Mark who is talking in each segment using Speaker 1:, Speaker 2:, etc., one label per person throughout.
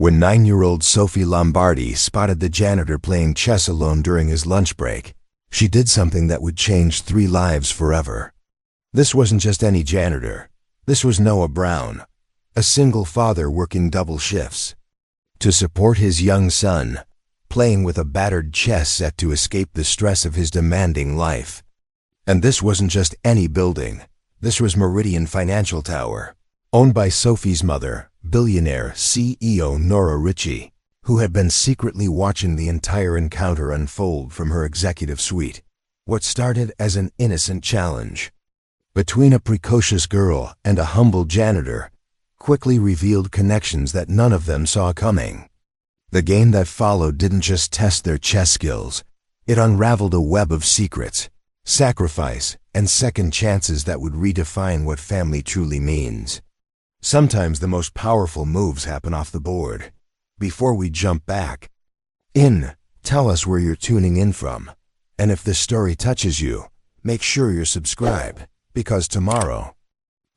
Speaker 1: When 9-year-old Sophie Lombardi spotted the janitor playing chess alone during his lunch break, she did something that would change 3 lives forever. This wasn't just any janitor. This was Noah Brown, a single father working double shifts. To support his young son, playing with a battered chess set to escape the stress of his demanding life. And this wasn't just any building. This was Meridian Financial Tower, owned by Sophie's mother, Billionaire CEO Nora Ritchie, who had been secretly watching the entire encounter unfold from her executive suite. What started as an innocent challenge between a precocious girl and a humble janitor quickly revealed connections that none of them saw coming. The game that followed didn't just test their chess skills. It unraveled a web of secrets, sacrifice, and second chances that would redefine what family truly means. Sometimes the most powerful moves happen off the board. Before we jump back in, tell us where you're tuning in from. And if this story touches you, make sure you're subscribed, because tomorrow,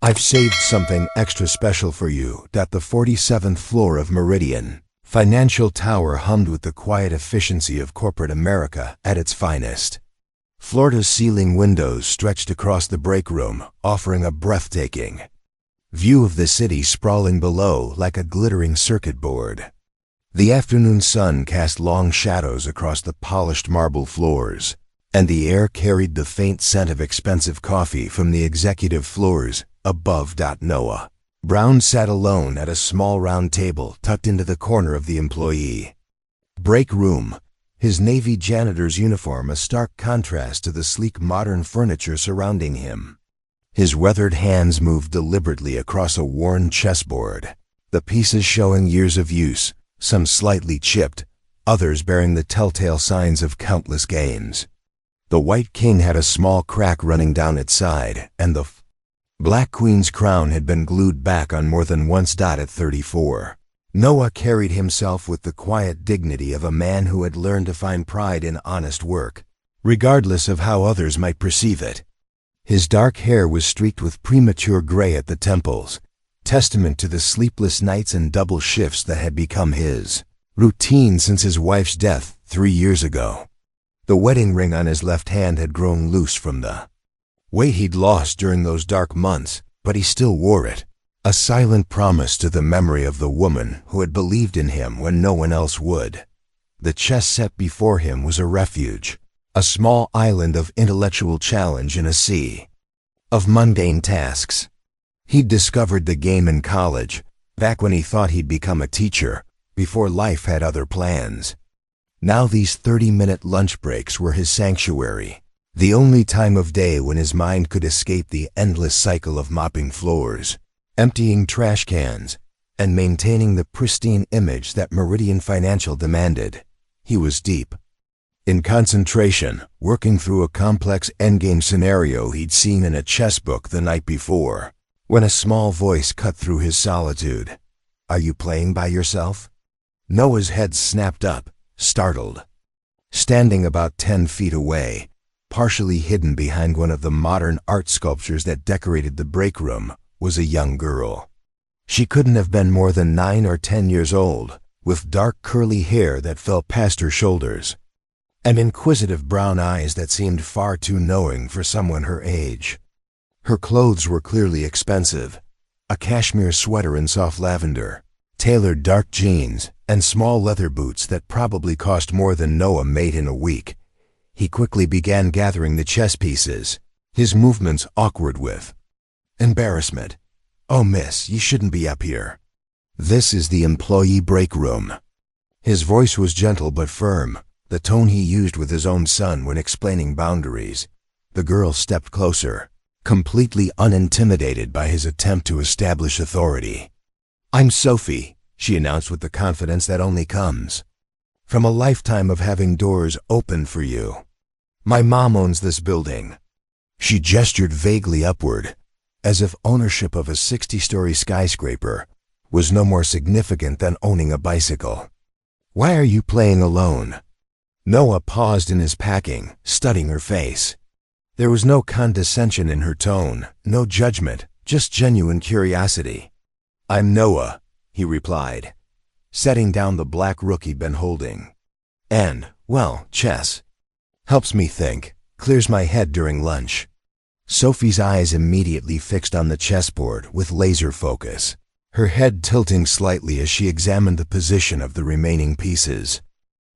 Speaker 1: I've saved something extra special for you. The 47th floor of Meridian Financial Tower hummed with the quiet efficiency of corporate America at its finest. Floor-to-ceiling windows stretched across the break room, offering a breathtaking view of the city sprawling below like a glittering circuit board. The afternoon sun cast long shadows across the polished marble floors, and the air carried the faint scent of expensive coffee from the executive floors above. Noah Brown sat alone at a small round table tucked into the corner of the employee break room, his Navy janitor's uniform a stark contrast to the sleek modern furniture surrounding him. His weathered hands moved deliberately across a worn chessboard, the pieces showing years of use, some slightly chipped, others bearing the telltale signs of countless games. The white king had a small crack running down its side, and the black queen's crown had been glued back on more than once. At 34, Noah carried himself with the quiet dignity of a man who had learned to find pride in honest work, regardless of how others might perceive it. His dark hair was streaked with premature gray at the temples, testament to the sleepless nights and double shifts that had become his routine since his wife's death 3 years ago. The wedding ring on his left hand had grown loose from the weight he'd lost during those dark months, but he still wore it, a silent promise to the memory of the woman who had believed in him when no one else would. The chess set before him was a refuge, a small island of intellectual challenge in a sea of mundane tasks. He'd discovered the game in college, back when he thought he'd become a teacher, before life had other plans. Now these 30-minute lunch breaks were his sanctuary, the only time of day when his mind could escape the endless cycle of mopping floors, emptying trash cans, and maintaining the pristine image that Meridian Financial demanded. He was deep in concentration, working through a complex endgame scenario he'd seen in a chess book the night before, when a small voice cut through his solitude. "Are you playing by yourself?" Noah's head snapped up, startled. Standing about 10 feet away, partially hidden behind one of the modern art sculptures that decorated the break room, was a young girl. She couldn't have been more than 9 or 10 years old, with dark curly hair that fell past her shoulders, and inquisitive brown eyes that seemed far too knowing for someone her age. Her clothes were clearly expensive, a cashmere sweater in soft lavender, tailored dark jeans, and small leather boots that probably cost more than Noah made in a week. He quickly began gathering the chess pieces, his movements awkward with embarrassment. "Oh, miss, you shouldn't be up here. This is the employee break room." His voice was gentle but firm, the tone he used with his own son when explaining boundaries. The girl stepped closer, completely unintimidated by his attempt to establish authority. "I'm Sophie," she announced with the confidence that only comes from a lifetime of having doors open for you. "My mom owns this building." She gestured vaguely upward, as if ownership of a 60-story skyscraper was no more significant than owning a bicycle. "Why are you playing alone?" Noah paused in his packing, studying her face. There was no condescension in her tone, no judgment, just genuine curiosity. "I'm Noah," he replied, setting down the black rook he'd been holding. And, well, chess. Helps me think, clears my head during lunch. Sophie's eyes immediately fixed on the chessboard with laser focus, her head tilting slightly as she examined the position of the remaining pieces.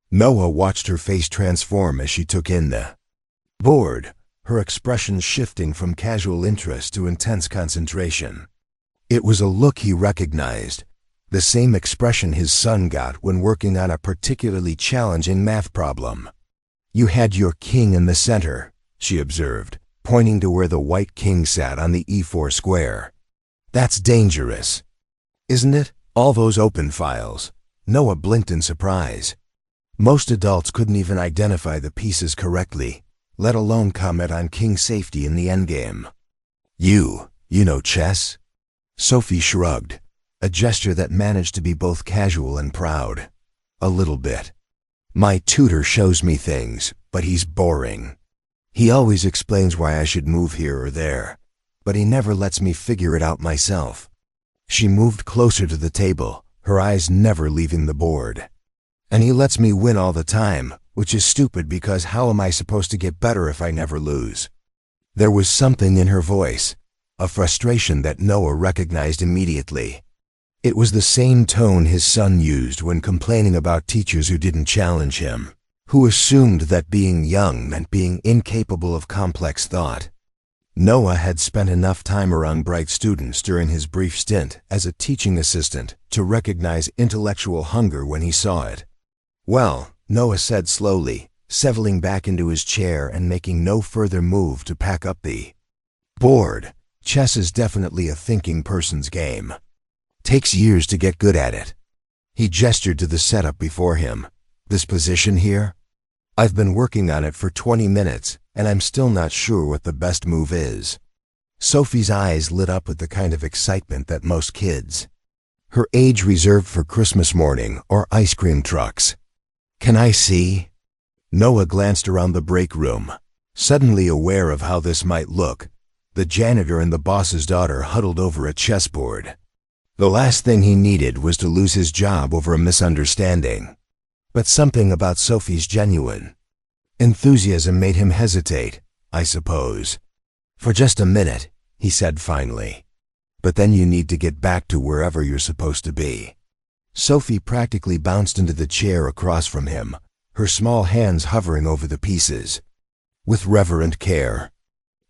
Speaker 1: Noah watched her face transform as she took in the board, her expression shifting from casual interest to intense concentration. It was a look he recognized, the same expression his son got when working on a particularly challenging math problem. "You had your king in the center," she observed, pointing to where the white king sat on the e4 square. "That's dangerous, isn't it? All those open files." Noah blinked in surprise. Most adults couldn't even identify the pieces correctly, let alone comment on king safety in the endgame. You know chess?" Sophie shrugged, a gesture that managed to be both casual and proud. "A little bit. My tutor shows me things, but he's boring. He always explains why I should move here or there, but he never lets me figure it out myself." She moved closer to the table, her eyes never leaving the board. "And he lets me win all the time, which is stupid because how am I supposed to get better if I never lose?" There was something in her voice, a frustration that Noah recognized immediately. It was the same tone his son used when complaining about teachers who didn't challenge him, who assumed that being young meant being incapable of complex thought. Noah had spent enough time around bright students during his brief stint as a teaching assistant to recognize intellectual hunger when he saw it. "Well," Noah said slowly, settling back into his chair and making no further move to pack up the board, "chess is definitely a thinking person's game. Takes years to get good at it." He gestured to the setup before him. "This position here? I've been working on it for 20 minutes, and I'm still not sure what the best move is." Sophie's eyes lit up with the kind of excitement that most kids her age reserved for Christmas morning or ice cream trucks. "Can I see?" Noah glanced around the break room, suddenly aware of how this might look. The janitor and the boss's daughter huddled over a chessboard. The last thing he needed was to lose his job over a misunderstanding. But something about Sophie's genuine enthusiasm made him hesitate, I suppose. "For just a minute," he said finally. "But then you need to get back to wherever you're supposed to be." Sophie practically bounced into the chair across from him, her small hands hovering over the pieces. With reverent care.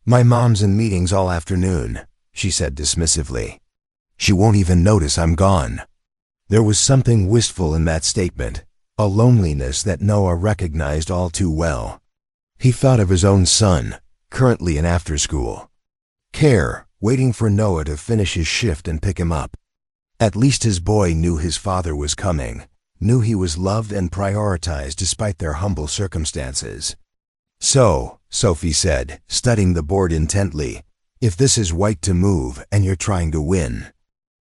Speaker 1: "My mom's in meetings all afternoon," she said dismissively. "She won't even notice I'm gone." There was something wistful in that statement, a loneliness that Noah recognized all too well. He thought of his own son, currently in after-school care, waiting for Noah to finish his shift and pick him up. At least his boy knew his father was coming, knew he was loved and prioritized despite their humble circumstances. "So," Sophie said, studying the board intently, "if this is white to move and you're trying to win."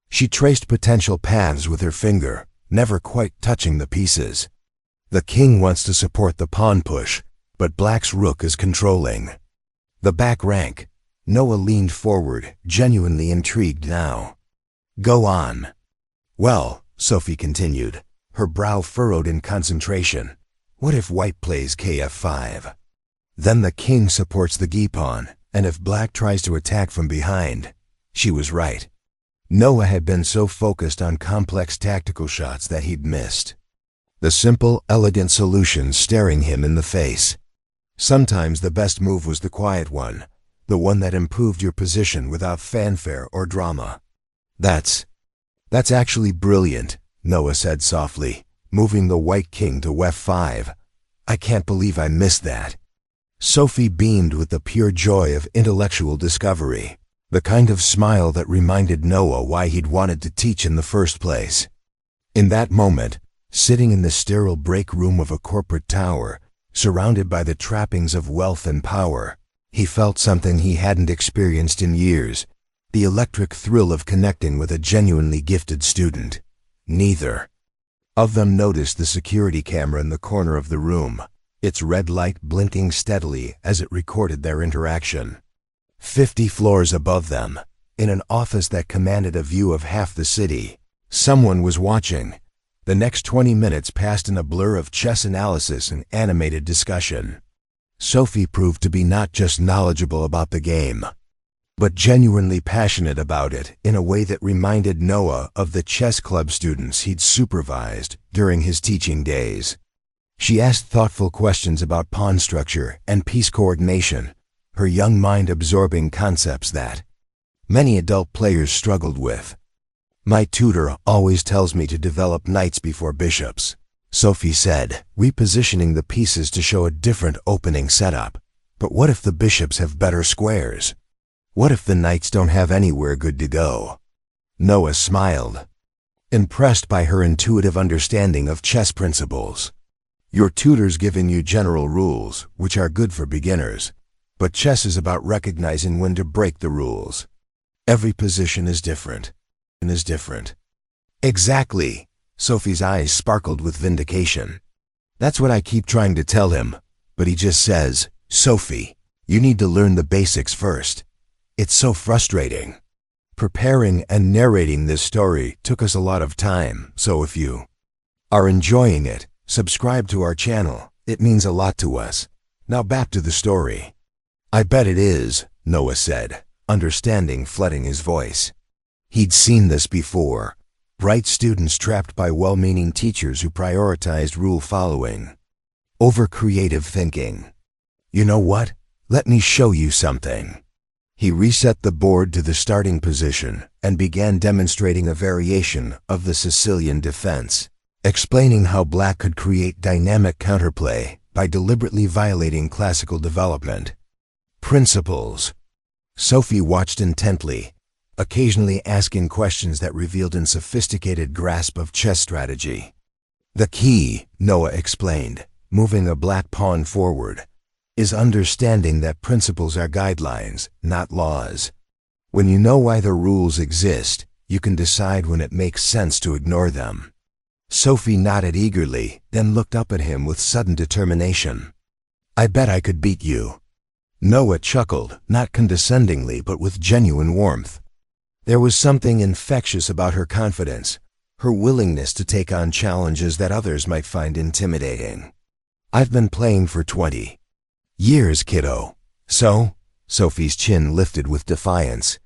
Speaker 1: She traced potential paths with her finger, never quite touching the pieces. "The king wants to support the pawn push, but black's rook is controlling the back rank." Noah leaned forward, genuinely intrigued now. "Go on." "Well," Sophie continued, her brow furrowed in concentration, "what if white plays kf5? Then the king supports the g-pawn, and if black tries to attack from behind." She was right. Noah had been so focused on complex tactical shots that he'd missed the simple, elegant solution staring him in the face. Sometimes the best move was the quiet one, the one that improved your position without fanfare or drama. That's actually brilliant," Noah said softly, moving the white king to f5. "I can't believe I missed that." Sophie beamed with the pure joy of intellectual discovery, the kind of smile that reminded Noah why he'd wanted to teach in the first place. In that moment, sitting in the sterile break room of a corporate tower, surrounded by the trappings of wealth and power, he felt something he hadn't experienced in years, the electric thrill of connecting with a genuinely gifted student. Neither of them noticed the security camera in the corner of the room, its red light blinking steadily as it recorded their interaction. 50 floors above them, in an office that commanded a view of half the city, someone was watching, The next 20 minutes passed in a blur of chess analysis and animated discussion. Sophie proved to be not just knowledgeable about the game, but genuinely passionate about it in a way that reminded Noah of the chess club students he'd supervised during his teaching days. She asked thoughtful questions about pawn structure and piece coordination, her young mind absorbing concepts that many adult players struggled with. "My tutor always tells me to develop knights before bishops," Sophie said, repositioning the pieces to show a different opening setup. "But what if the bishops have better squares? What if the knights don't have anywhere good to go?" Noah smiled, impressed by her intuitive understanding of chess principles. "Your tutor's given you general rules, which are good for beginners, but chess is about recognizing when to break the rules. Every position is different. Exactly. Sophie's eyes sparkled with vindication. "That's what I keep trying to tell him, but he just says, 'Sophie, you need to learn the basics first.' It's so frustrating." Preparing and narrating this story took us a lot of time, so if you are enjoying it, subscribe to our channel. It means a lot to us. Now back to the story. "I bet it is," Noah said, understanding flooding his voice. He'd seen this before. Bright students trapped by well-meaning teachers who prioritized rule following over creative thinking. "You know what? Let me show you something." He reset the board to the starting position and began demonstrating a variation of the Sicilian defense, explaining how black could create dynamic counterplay by deliberately violating classical development principles. Sophie watched intently, occasionally asking questions that revealed a sophisticated grasp of chess strategy. "The key," Noah explained, moving a black pawn forward, "is understanding that principles are guidelines, not laws. When you know why the rules exist, you can decide when it makes sense to ignore them." Sophie nodded eagerly, then looked up at him with sudden determination. "I bet I could beat you." Noah chuckled, not condescendingly but with genuine warmth. There was something infectious about her confidence, her willingness to take on challenges that others might find intimidating. "I've been playing for 20 years, kiddo." "So?" Sophie's chin lifted with defiance.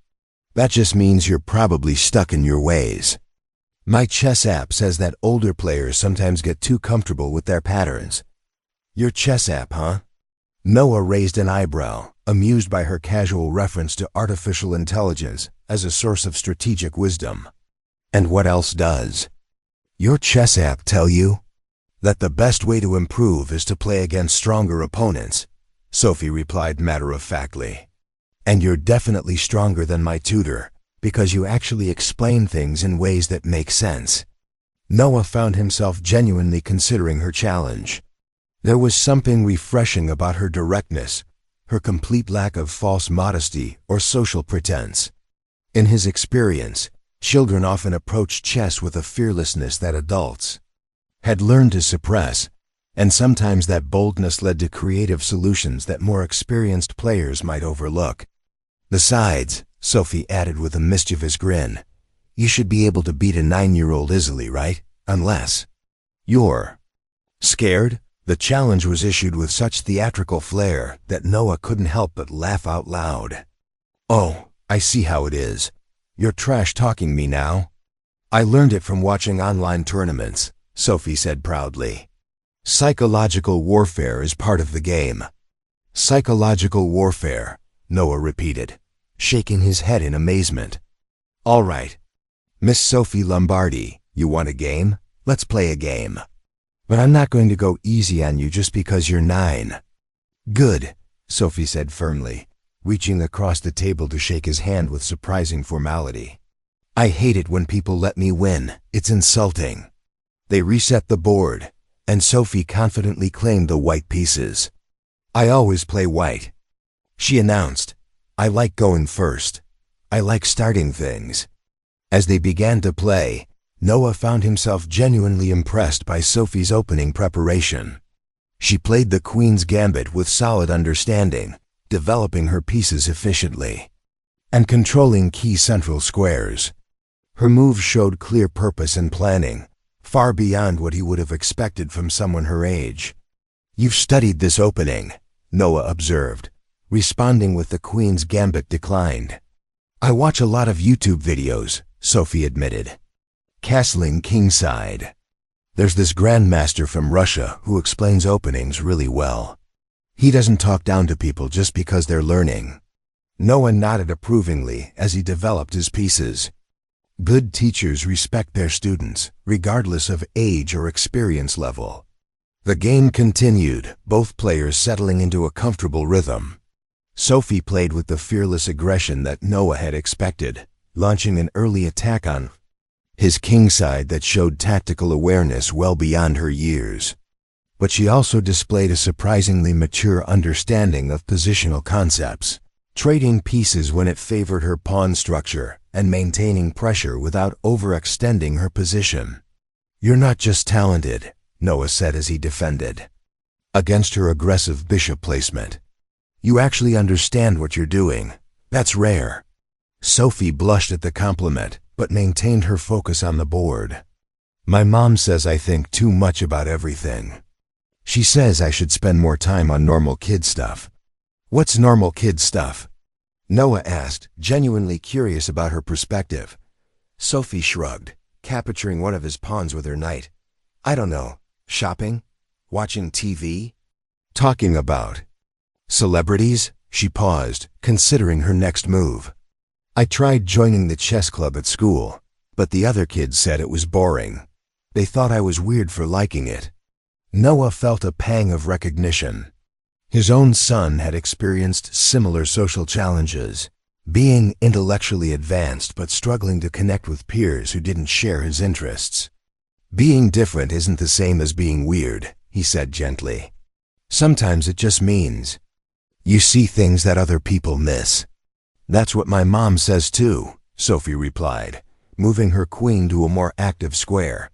Speaker 1: "That just means you're probably stuck in your ways. My chess app says that older players sometimes get too comfortable with their patterns." "Your chess app, huh?" Noah raised an eyebrow, amused by her casual reference to artificial intelligence as a source of strategic wisdom. "And what else does your chess app tell you?" "That the best way to improve is to play against stronger opponents," Sophie replied matter-of-factly. "And you're definitely stronger than my tutor, because you actually explain things in ways that make sense." Noah found himself genuinely considering her challenge. There was something refreshing about her directness, her complete lack of false modesty or social pretense. In his experience, children often approach chess with a fearlessness that adults had learned to suppress, and sometimes that boldness led to creative solutions that more experienced players might overlook. "Besides," Sophie added with a mischievous grin, "you should be able to beat a 9-year-old easily, right? Unless you're scared." The challenge was issued with such theatrical flair that Noah couldn't help but laugh out loud. "Oh, I see how it is. You're trash-talking me now." "I learned it from watching online tournaments," Sophie said proudly. "Psychological warfare is part of the game." "Psychological warfare," Noah repeated, shaking his head in amazement. "All right. Miss Sophie Lombardi, you want a game? Let's play a game. But I'm not going to go easy on you just because you're 9. "Good," Sophie said firmly, reaching across the table to shake his hand with surprising formality. "I hate it when people let me win. It's insulting." They reset the board, and Sophie confidently claimed the white pieces. "I always play white," she announced. "I like going first. I like starting things." As they began to play, Noah found himself genuinely impressed by Sophie's opening preparation. She played the Queen's Gambit with solid understanding, developing her pieces efficiently and controlling key central squares. Her moves showed clear purpose and planning, far beyond what he would have expected from someone her age. "You've studied this opening," Noah observed, responding with the Queen's Gambit declined. "I watch a lot of YouTube videos," Sophie admitted. "Castling kingside. There's this grandmaster from Russia who explains openings really well. He doesn't talk down to people just because they're learning." Noah nodded approvingly as he developed his pieces. Good teachers respect their students, regardless of age or experience level. The game continued, both players settling into a comfortable rhythm. Sophie played with the fearless aggression that Noah had expected, launching an early attack on his kingside that showed tactical awareness well beyond her years. But she also displayed a surprisingly mature understanding of positional concepts, trading pieces when it favored her pawn structure and maintaining pressure without overextending her position. "You're not just talented," Noah said as he defended against her aggressive bishop placement. "You actually understand what you're doing. That's rare." Sophie blushed at the compliment, but maintained her focus on the board. "My mom says I think too much about everything. She says I should spend more time on normal kid stuff." "What's normal kid stuff?" Noah asked, genuinely curious about her perspective. Sophie shrugged, capturing one of his pawns with her knight. "I don't know. Shopping? Watching TV? Talking about celebrities?" She paused, considering her next move. "I tried joining the chess club at school, but the other kids said it was boring. They thought I was weird for liking it." Noah felt a pang of recognition. His own son had experienced similar social challenges, being intellectually advanced but struggling to connect with peers who didn't share his interests. "Being different isn't the same as being weird," he said gently. "Sometimes it just means you see things that other people miss." "That's what my mom says too," Sophie replied, moving her queen to a more active square.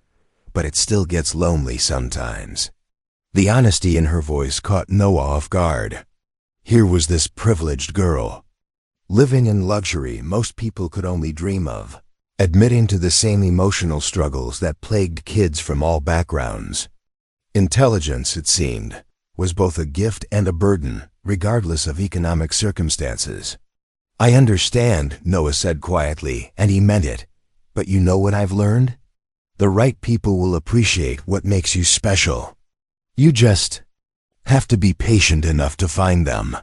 Speaker 1: "But it still gets lonely sometimes." The honesty in her voice caught Noah off guard. Here was this privileged girl, living in luxury most people could only dream of, admitting to the same emotional struggles that plagued kids from all backgrounds. Intelligence, it seemed, was both a gift and a burden, regardless of economic circumstances. "I understand," Noah said quietly, and he meant it. "But you know what I've learned? The right people will appreciate what makes you special. You just have to be patient enough to find them."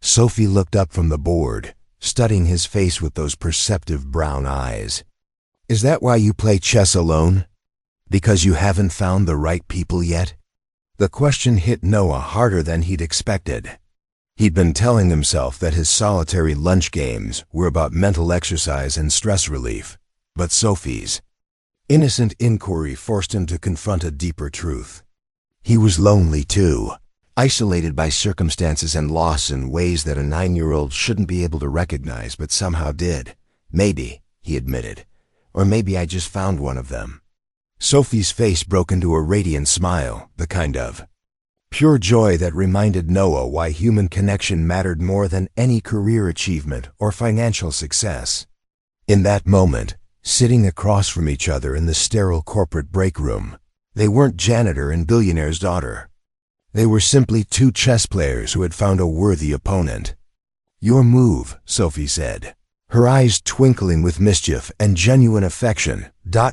Speaker 1: Sophie looked up from the board, studying his face with those perceptive brown eyes. "Is that why you play chess alone? Because you haven't found the right people yet?" The question hit Noah harder than he'd expected. He'd been telling himself that his solitary lunch games were about mental exercise and stress relief, but Sophie's innocent inquiry forced him to confront a deeper truth. He was lonely too, isolated by circumstances and loss in ways that a 9-year-old shouldn't be able to recognize but somehow did. "Maybe," he admitted, "or maybe I just found one of them." Sophie's face broke into a radiant smile, the kind of pure joy that reminded Noah why human connection mattered more than any career achievement or financial success. In that moment, sitting across from each other in the sterile corporate break room, they weren't janitor and billionaire's daughter. They were simply two chess players who had found a worthy opponent. "Your move," Sophie said, her eyes twinkling with mischief and genuine affection.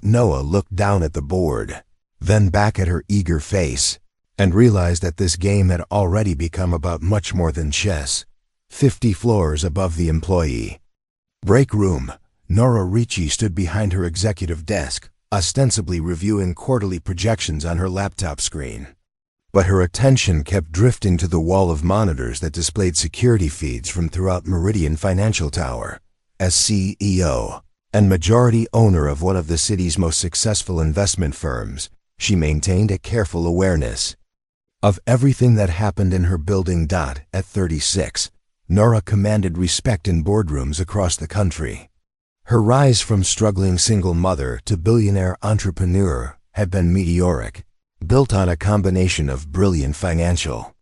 Speaker 1: Noah looked down at the board, then back at her eager face, and realized that this game had already become about much more than chess. 50 floors above the employee break room, Nora Ricci stood behind her executive desk, ostensibly reviewing quarterly projections on her laptop screen. But her attention kept drifting to the wall of monitors that displayed security feeds from throughout Meridian Financial Tower. As CEO and majority owner of one of the city's most successful investment firms, she maintained a careful awareness of everything that happened in her building. At 36, Nora commanded respect in boardrooms across the country. Her rise from struggling single mother to billionaire entrepreneur had been meteoric, built on a combination of brilliant financial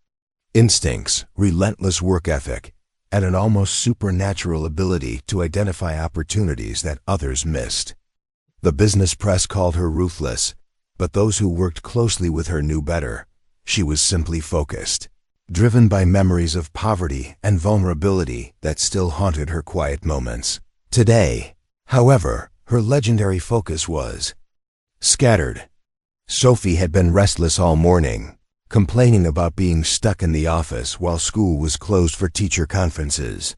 Speaker 1: instincts, relentless work ethic, and an almost supernatural ability to identify opportunities that others missed. The business press called her ruthless, But those who worked closely with her knew better. She was simply focused, driven by memories of poverty and vulnerability that still haunted her quiet moments. Today, however, her legendary focus was scattered. Sophie had been restless all morning, complaining about being stuck in the office while school was closed for teacher conferences.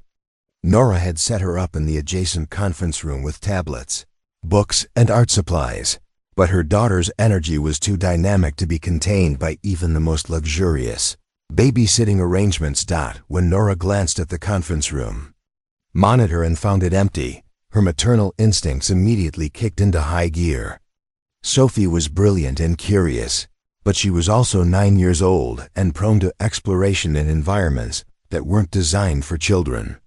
Speaker 1: Nora had set her up in the adjacent conference room with tablets, books, and art supplies, but her daughter's energy was too dynamic to be contained by even the most luxurious babysitting arrangements. When Nora glanced at the conference room monitor and found it empty, her maternal instincts immediately kicked into high gear. Sophie was brilliant and curious, but she was also 9 years old and prone to exploration in environments that weren't designed for children.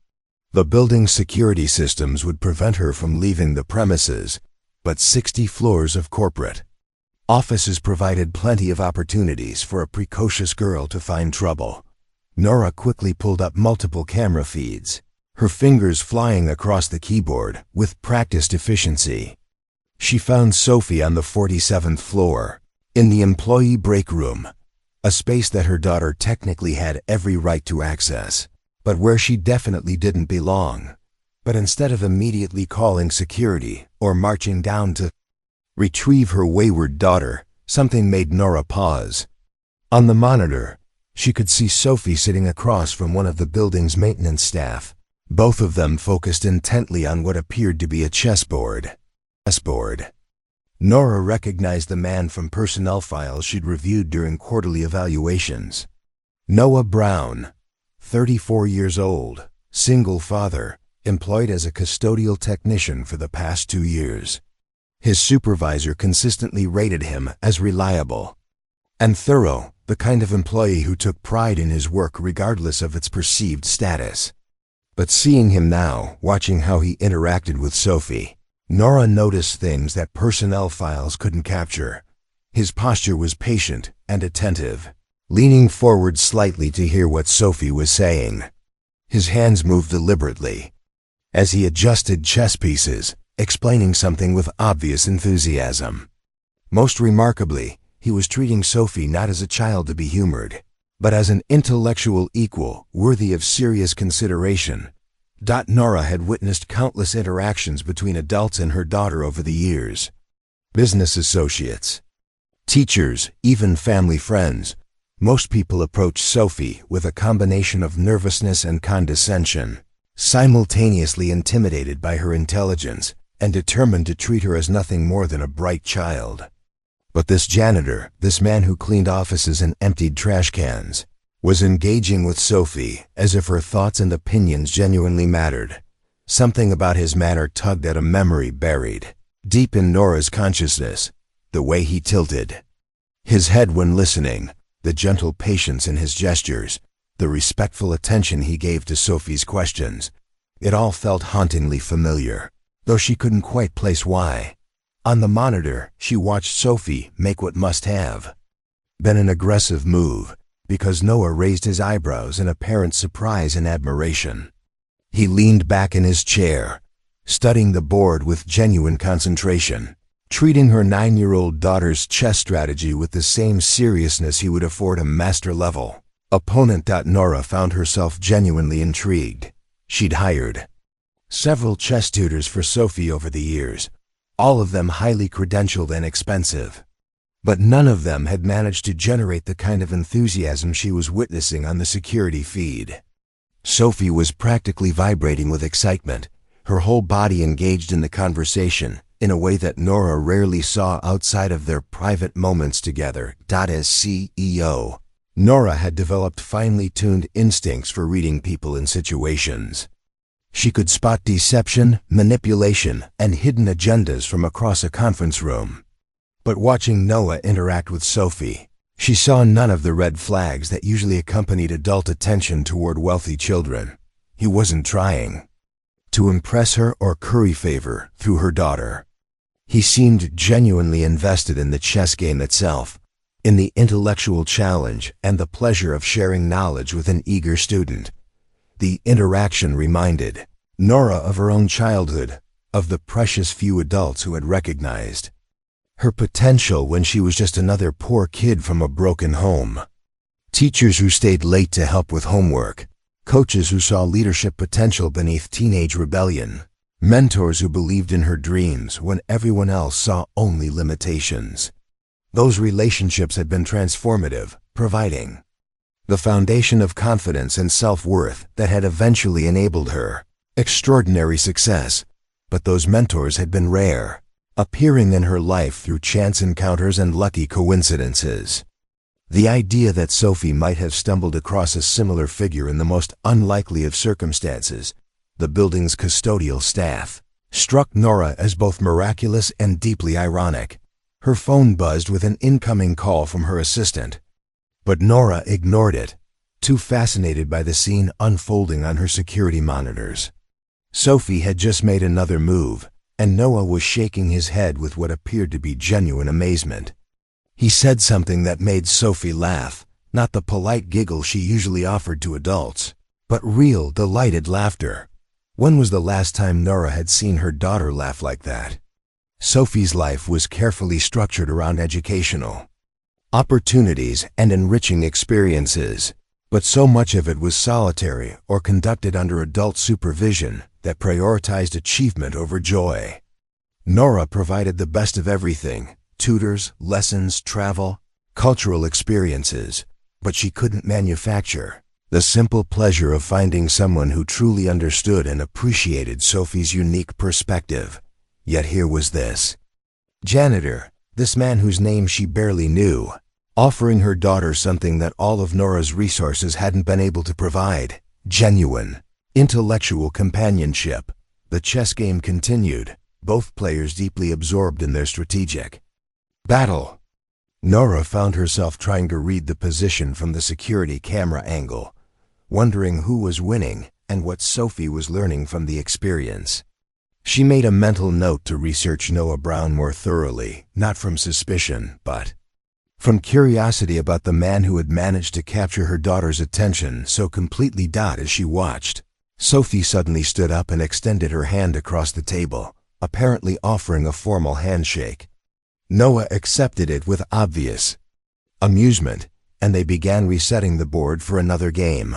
Speaker 1: The building's security systems would prevent her from leaving the premises, but 60 floors of corporate offices provided plenty of opportunities for a precocious girl to find trouble. Nora quickly pulled up multiple camera feeds, her fingers flying across the keyboard with practiced efficiency. She found Sophie on the 47th floor, in the employee break room, a space that her daughter technically had every right to access, but where she definitely didn't belong. But instead of immediately calling security or marching down to retrieve her wayward daughter, something made Nora pause. On the monitor, she could see Sophie sitting across from one of the building's maintenance staff, both of them focused intently on what appeared to be a chessboard. Nora recognized the man from personnel files she'd reviewed during quarterly evaluations. Noah Brown, 34 years old, single father, employed as a custodial technician for the past 2 years. His supervisor consistently rated him as reliable and thorough, the kind of employee who took pride in his work regardless of its perceived status. But seeing him now, watching how he interacted with Sophie, Nora noticed things that personnel files couldn't capture. His posture was patient and attentive, leaning forward slightly to hear what Sophie was saying. His hands moved deliberately as he adjusted chess pieces, explaining something with obvious enthusiasm. Most remarkably, he was treating Sophie not as a child to be humored, but as an intellectual equal worthy of serious consideration. Nora had witnessed countless interactions between adults and her daughter over the years. Business associates, teachers, even family friends. Most people approached Sophie with a combination of nervousness and condescension, simultaneously intimidated by her intelligence and determined to treat her as nothing more than a bright child. But this janitor, this man who cleaned offices and emptied trash cans, was engaging with Sophie as if her thoughts and opinions genuinely mattered. Something about his manner tugged at a memory buried deep in Nora's consciousness, the way he tilted his head when listening, the gentle patience in his gestures, the respectful attention he gave to Sophie's questions. It all felt hauntingly familiar, though she couldn't quite place why. On the monitor, she watched Sophie make what must have been an aggressive move, because Noah raised his eyebrows in apparent surprise and admiration. He leaned back in his chair, studying the board with genuine concentration, treating her 9-year-old daughter's chess strategy with the same seriousness he would afford a master-level opponent. Nora found herself genuinely intrigued. She'd hired several chess tutors for Sophie over the years, all of them highly credentialed and expensive. But none of them had managed to generate the kind of enthusiasm she was witnessing on the security feed. Sophie was practically vibrating with excitement, her whole body engaged in the conversation in a way that Nora rarely saw outside of their private moments together. As CEO, Nora had developed finely tuned instincts for reading people and situations. She could spot deception, manipulation, and hidden agendas from across a conference room. But watching Noah interact with Sophie, she saw none of the red flags that usually accompanied adult attention toward wealthy children. He wasn't trying to impress her or curry favor through her daughter. He seemed genuinely invested in the chess game itself, in the intellectual challenge and the pleasure of sharing knowledge with an eager student. The interaction reminded Nora of her own childhood, of the precious few adults who had recognized her potential when she was just another poor kid from a broken home. Teachers who stayed late to help with homework, coaches who saw leadership potential beneath teenage rebellion, mentors who believed in her dreams when everyone else saw only limitations. Those relationships had been transformative, providing the foundation of confidence and self-worth that had eventually enabled her extraordinary success. But those mentors had been rare, appearing in her life through chance encounters and lucky coincidences. The idea that Sophie might have stumbled across a similar figure in the most unlikely of circumstances, the building's custodial staff, struck Nora as both miraculous and deeply ironic. Her phone buzzed with an incoming call from her assistant. But Nora ignored it, too fascinated by the scene unfolding on her security monitors. Sophie had just made another move, and Noah was shaking his head with what appeared to be genuine amazement. He said something that made Sophie laugh, not the polite giggle she usually offered to adults, but real, delighted laughter. When was the last time Nora had seen her daughter laugh like that? Sophie's life was carefully structured around educational opportunities and enriching experiences, but so much of it was solitary or conducted under adult supervision that prioritized achievement over joy. Nora provided the best of everything: tutors, lessons, travel, cultural experiences, but she couldn't manufacture the simple pleasure of finding someone who truly understood and appreciated Sophie's unique perspective. Yet here was this janitor, this man whose name she barely knew, offering her daughter something that all of Nora's resources hadn't been able to provide: genuine, intellectual companionship. The chess game continued, both players deeply absorbed in their strategic battle. Nora found herself trying to read the position from the security camera angle, wondering who was winning and what Sophie was learning from the experience. She made a mental note to research Noah Brown more thoroughly, not from suspicion, but from curiosity about the man who had managed to capture her daughter's attention so completely. As she watched, Sophie suddenly stood up and extended her hand across the table, apparently offering a formal handshake. Noah accepted it with obvious amusement, and they began resetting the board for another game.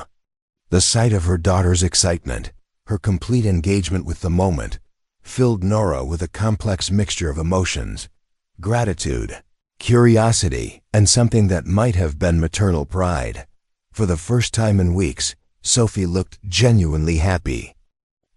Speaker 1: The sight of her daughter's excitement, her complete engagement with the moment, filled Nora with a complex mixture of emotions: gratitude, curiosity, and something that might have been maternal pride. For the first time in weeks, Sophie looked genuinely happy,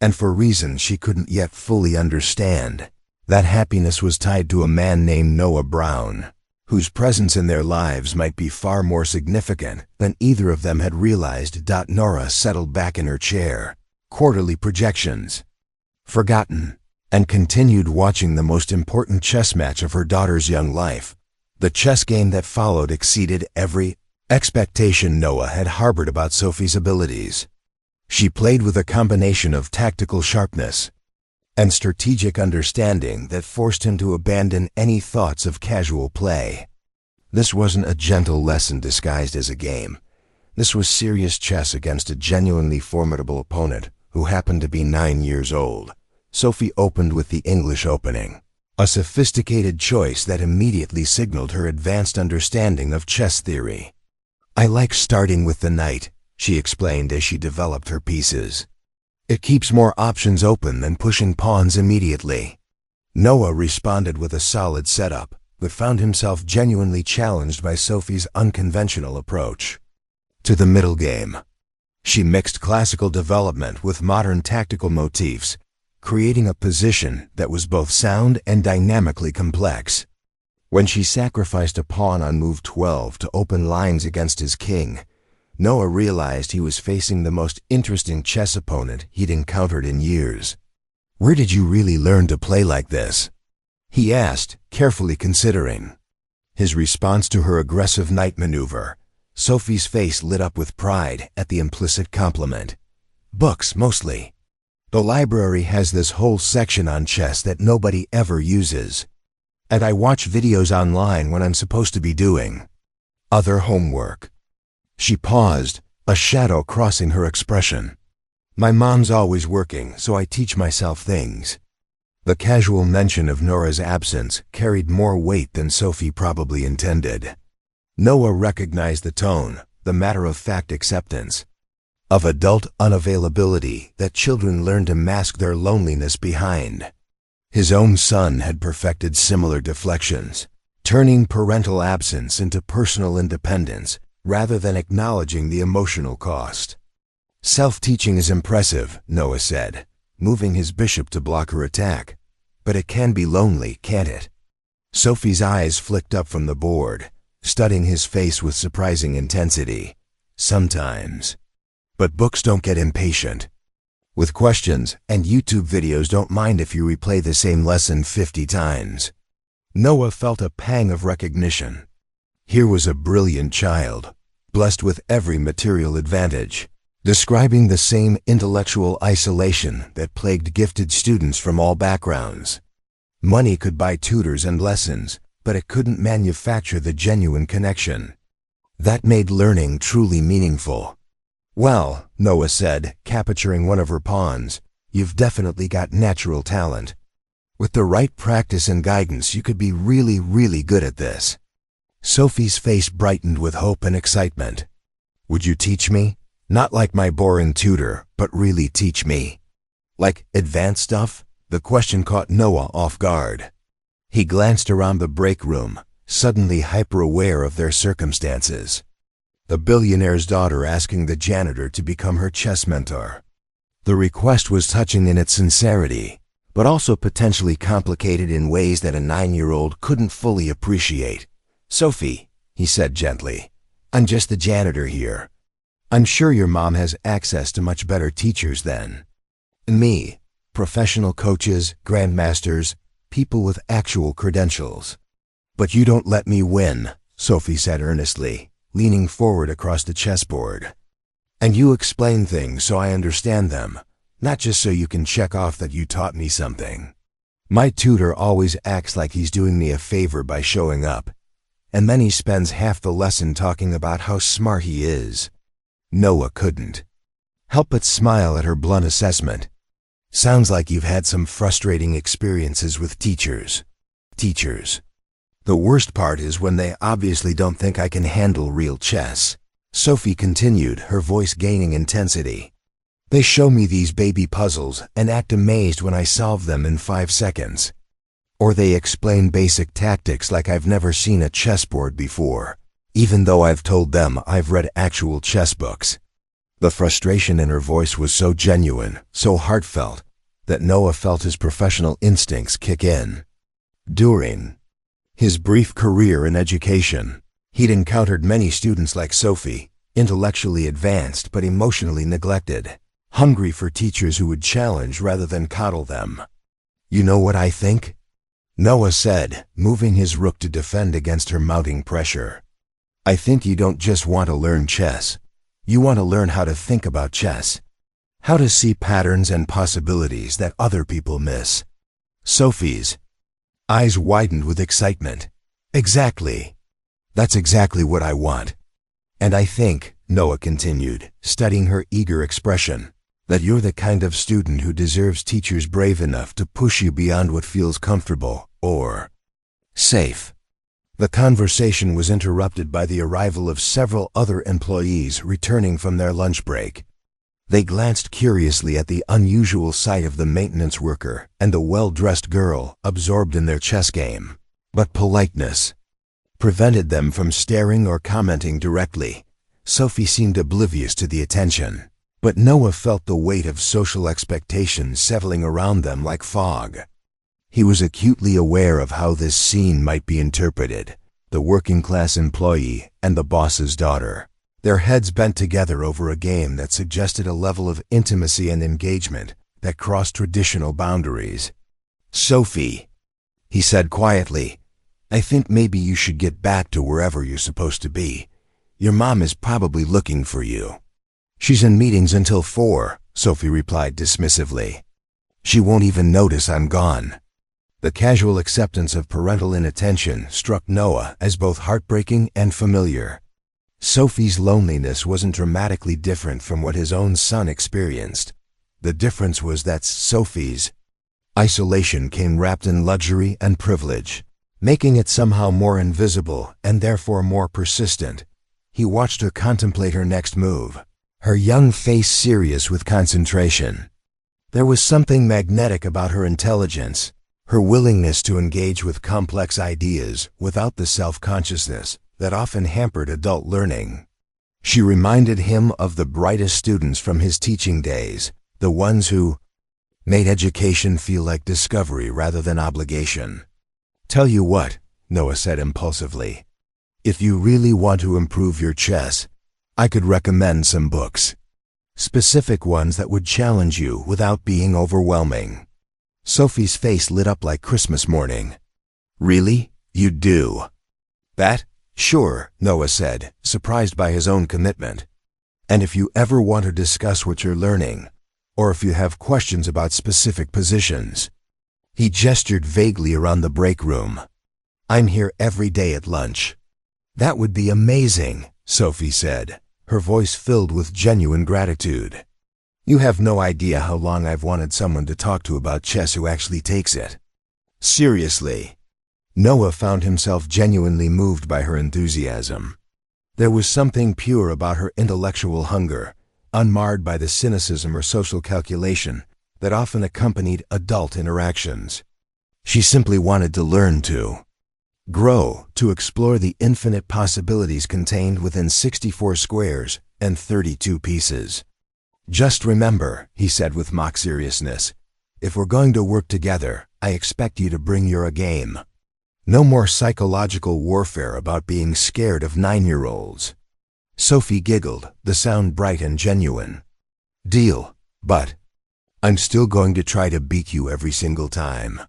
Speaker 1: and for reasons she couldn't yet fully understand. That happiness was tied to a man named Noah Brown, whose presence in their lives might be far more significant than either of them had realized. Nora settled back in her chair, quarterly projections forgotten, and continued watching the most important chess match of her daughter's young life. The chess game that followed exceeded every expectation Noah had harbored about Sophie's abilities. She played with a combination of tactical sharpness and strategic understanding that forced him to abandon any thoughts of casual play. This wasn't a gentle lesson disguised as a game. This was serious chess against a genuinely formidable opponent who happened to be 9 years old. Sophie opened with the English opening, a sophisticated choice that immediately signaled her advanced understanding of chess theory. "I like starting with the knight," she explained as she developed her pieces. "It keeps more options open than pushing pawns immediately." Noah responded with a solid setup, but found himself genuinely challenged by Sophie's unconventional approach to the middle game. She mixed classical development with modern tactical motifs, creating a position that was both sound and dynamically complex. When she sacrificed a pawn on move 12 to open lines against his king, Noah realized he was facing the most interesting chess opponent he'd encountered in years. "Where did you really learn to play like this?" he asked, carefully considering his response to her aggressive knight maneuver. Sophie's face lit up with pride at the implicit compliment. "Books, mostly. The library has this whole section on chess that nobody ever uses. And I watch videos online when I'm supposed to be doing other homework." She paused, a shadow crossing her expression. "My mom's always working, so I teach myself things." The casual mention of Nora's absence carried more weight than Sophie probably intended. Noah recognized the tone, the matter-of-fact acceptance of adult unavailability that children learn to mask their loneliness behind. His own son had perfected similar deflections, turning parental absence into personal independence rather than acknowledging the emotional cost. Self-teaching is impressive, Noah said, moving his bishop to block her attack. But it can be lonely, can't it? Sophie's eyes flicked up from the board, studying his face with surprising intensity. Sometimes. But books don't get impatient with questions, and YouTube videos don't mind if you replay the same lesson 50 times. Noah felt a pang of recognition. Here was a brilliant child, blessed with every material advantage, describing the same intellectual isolation that plagued gifted students from all backgrounds. Money could buy tutors and lessons, but it couldn't manufacture the genuine connection that made learning truly meaningful. "Well," Noah said, capturing one of her pawns, "you've definitely got natural talent. With the right practice and guidance, you could be really, really good at this." Sophie's face brightened with hope and excitement. "Would you teach me? Not like my boring tutor, but really teach me." "Like advanced stuff?" The question caught Noah off guard. He glanced around the break room, suddenly hyper-aware of their circumstances. The billionaire's daughter asking the janitor to become her chess mentor. The request was touching in its sincerity, but also potentially complicated in ways that a 9-year-old couldn't fully appreciate. "Sophie," he said gently, "I'm just the janitor here. I'm sure your mom has access to much better teachers than me, professional coaches, grandmasters, people with actual credentials. But you don't let me win," Sophie said earnestly, leaning forward across the chessboard. "And you explain things so I understand them, not just so you can check off that you taught me something. My tutor always acts like he's doing me a favor by showing up, and then he spends half the lesson talking about how smart he is." Noah couldn't help but smile at her blunt assessment. "Sounds like you've had some frustrating experiences with teachers." "Teachers. The worst part is when they obviously don't think I can handle real chess," Sophie continued, her voice gaining intensity. "They show me these baby puzzles and act amazed when I solve them in 5 seconds. Or they explain basic tactics like I've never seen a chessboard before, even though I've told them I've read actual chess books." The frustration in her voice was so genuine, so heartfelt, that Noah felt his professional instincts kick in. During his brief career in education, he'd encountered many students like Sophie, intellectually advanced but emotionally neglected, hungry for teachers who would challenge rather than coddle them. "You know what I think?" Noah said, moving his rook to defend against her mounting pressure. "I think you don't just want to learn chess. You want to learn how to think about chess. How to see patterns and possibilities that other people miss." Sophie's eyes widened with excitement. "Exactly. That's exactly what I want. And I think," Noah continued, studying her eager expression, "that you're the kind of student who deserves teachers brave enough to push you beyond what feels comfortable or safe." The conversation was interrupted by the arrival of several other employees returning from their lunch break. They glanced curiously at the unusual sight of the maintenance worker and the well-dressed girl absorbed in their chess game. But politeness prevented them from staring or commenting directly. Sophie seemed oblivious to the attention, but Noah felt the weight of social expectations settling around them like fog. He was acutely aware of how this scene might be interpreted: the working-class employee and the boss's daughter, their heads bent together over a game that suggested a level of intimacy and engagement that crossed traditional boundaries. "Sophie," he said quietly, "I think maybe you should get back to wherever you're supposed to be. Your mom is probably looking for you." "She's in meetings until 4, Sophie replied dismissively. "She won't even notice I'm gone." The casual acceptance of parental inattention struck Noah as both heartbreaking and familiar. Sophie's loneliness wasn't dramatically different from what his own son experienced. The difference was that Sophie's Isolation came wrapped in luxury and privilege, making it somehow more invisible and therefore more persistent. He watched her contemplate her next move, her young face serious with concentration. There was something magnetic about her intelligence, her willingness to engage with complex ideas without the self-consciousness that often hampered adult learning. She reminded him of the brightest students from his teaching days, the ones who made education feel like discovery rather than obligation. "Tell you what," Noah said impulsively. "If you really want to improve your chess, I could recommend some books. Specific ones that would challenge you without being overwhelming." Sophie's face lit up like Christmas morning. "Really? You do?" "That? Sure," Noah said, surprised by his own commitment. "And if you ever want to discuss what you're learning, or if you have questions about specific positions." He gestured vaguely around the break room. "I'm here every day at lunch." "That would be amazing," Sophie said, her voice filled with genuine gratitude. "You have no idea how long I've wanted someone to talk to about chess who actually takes it." "Seriously?" Noah found himself genuinely moved by her enthusiasm. There was something pure about her intellectual hunger, unmarred by the cynicism or social calculation that often accompanied adult interactions. She simply wanted to learn to grow, to explore the infinite possibilities contained within 64 squares and 32 pieces. "Just remember," he said with mock seriousness, "if we're going to work together, I expect you to bring your A game. No more psychological warfare about being scared of 9-year-olds. Sophie giggled, the sound bright and genuine. "Deal, but I'm still going to try to beat you every single time."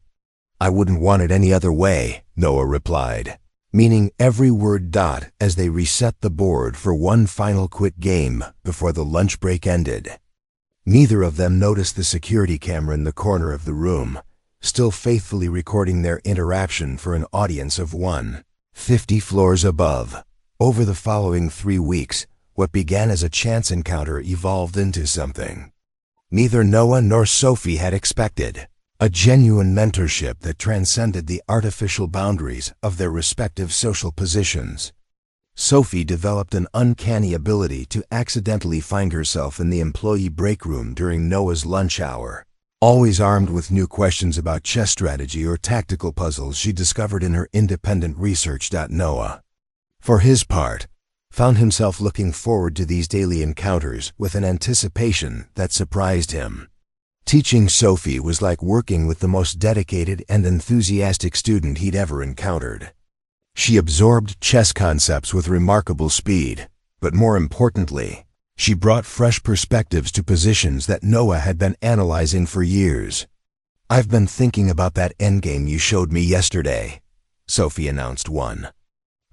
Speaker 1: "I wouldn't want it any other way," Noah replied, meaning every word. As they reset the board for one final quick game before the lunch break ended. Neither of them noticed the security camera in the corner of the room, still faithfully recording their interaction for an audience of 150 floors above. Over the following 3 weeks, what began as a chance encounter evolved into something neither Noah nor Sophie had expected. A genuine mentorship that transcended the artificial boundaries of their respective social positions. Sophie developed an uncanny ability to accidentally find herself in the employee break room during Noah's lunch hour, always armed with new questions about chess strategy or tactical puzzles she discovered in her independent research. Noah, for his part, found himself looking forward to these daily encounters with an anticipation that surprised him. Teaching Sophie was like working with the most dedicated and enthusiastic student he'd ever encountered. She absorbed chess concepts with remarkable speed, but more importantly, she brought fresh perspectives to positions that Noah had been analyzing for years. "I've been thinking about that endgame you showed me yesterday," Sophie announced one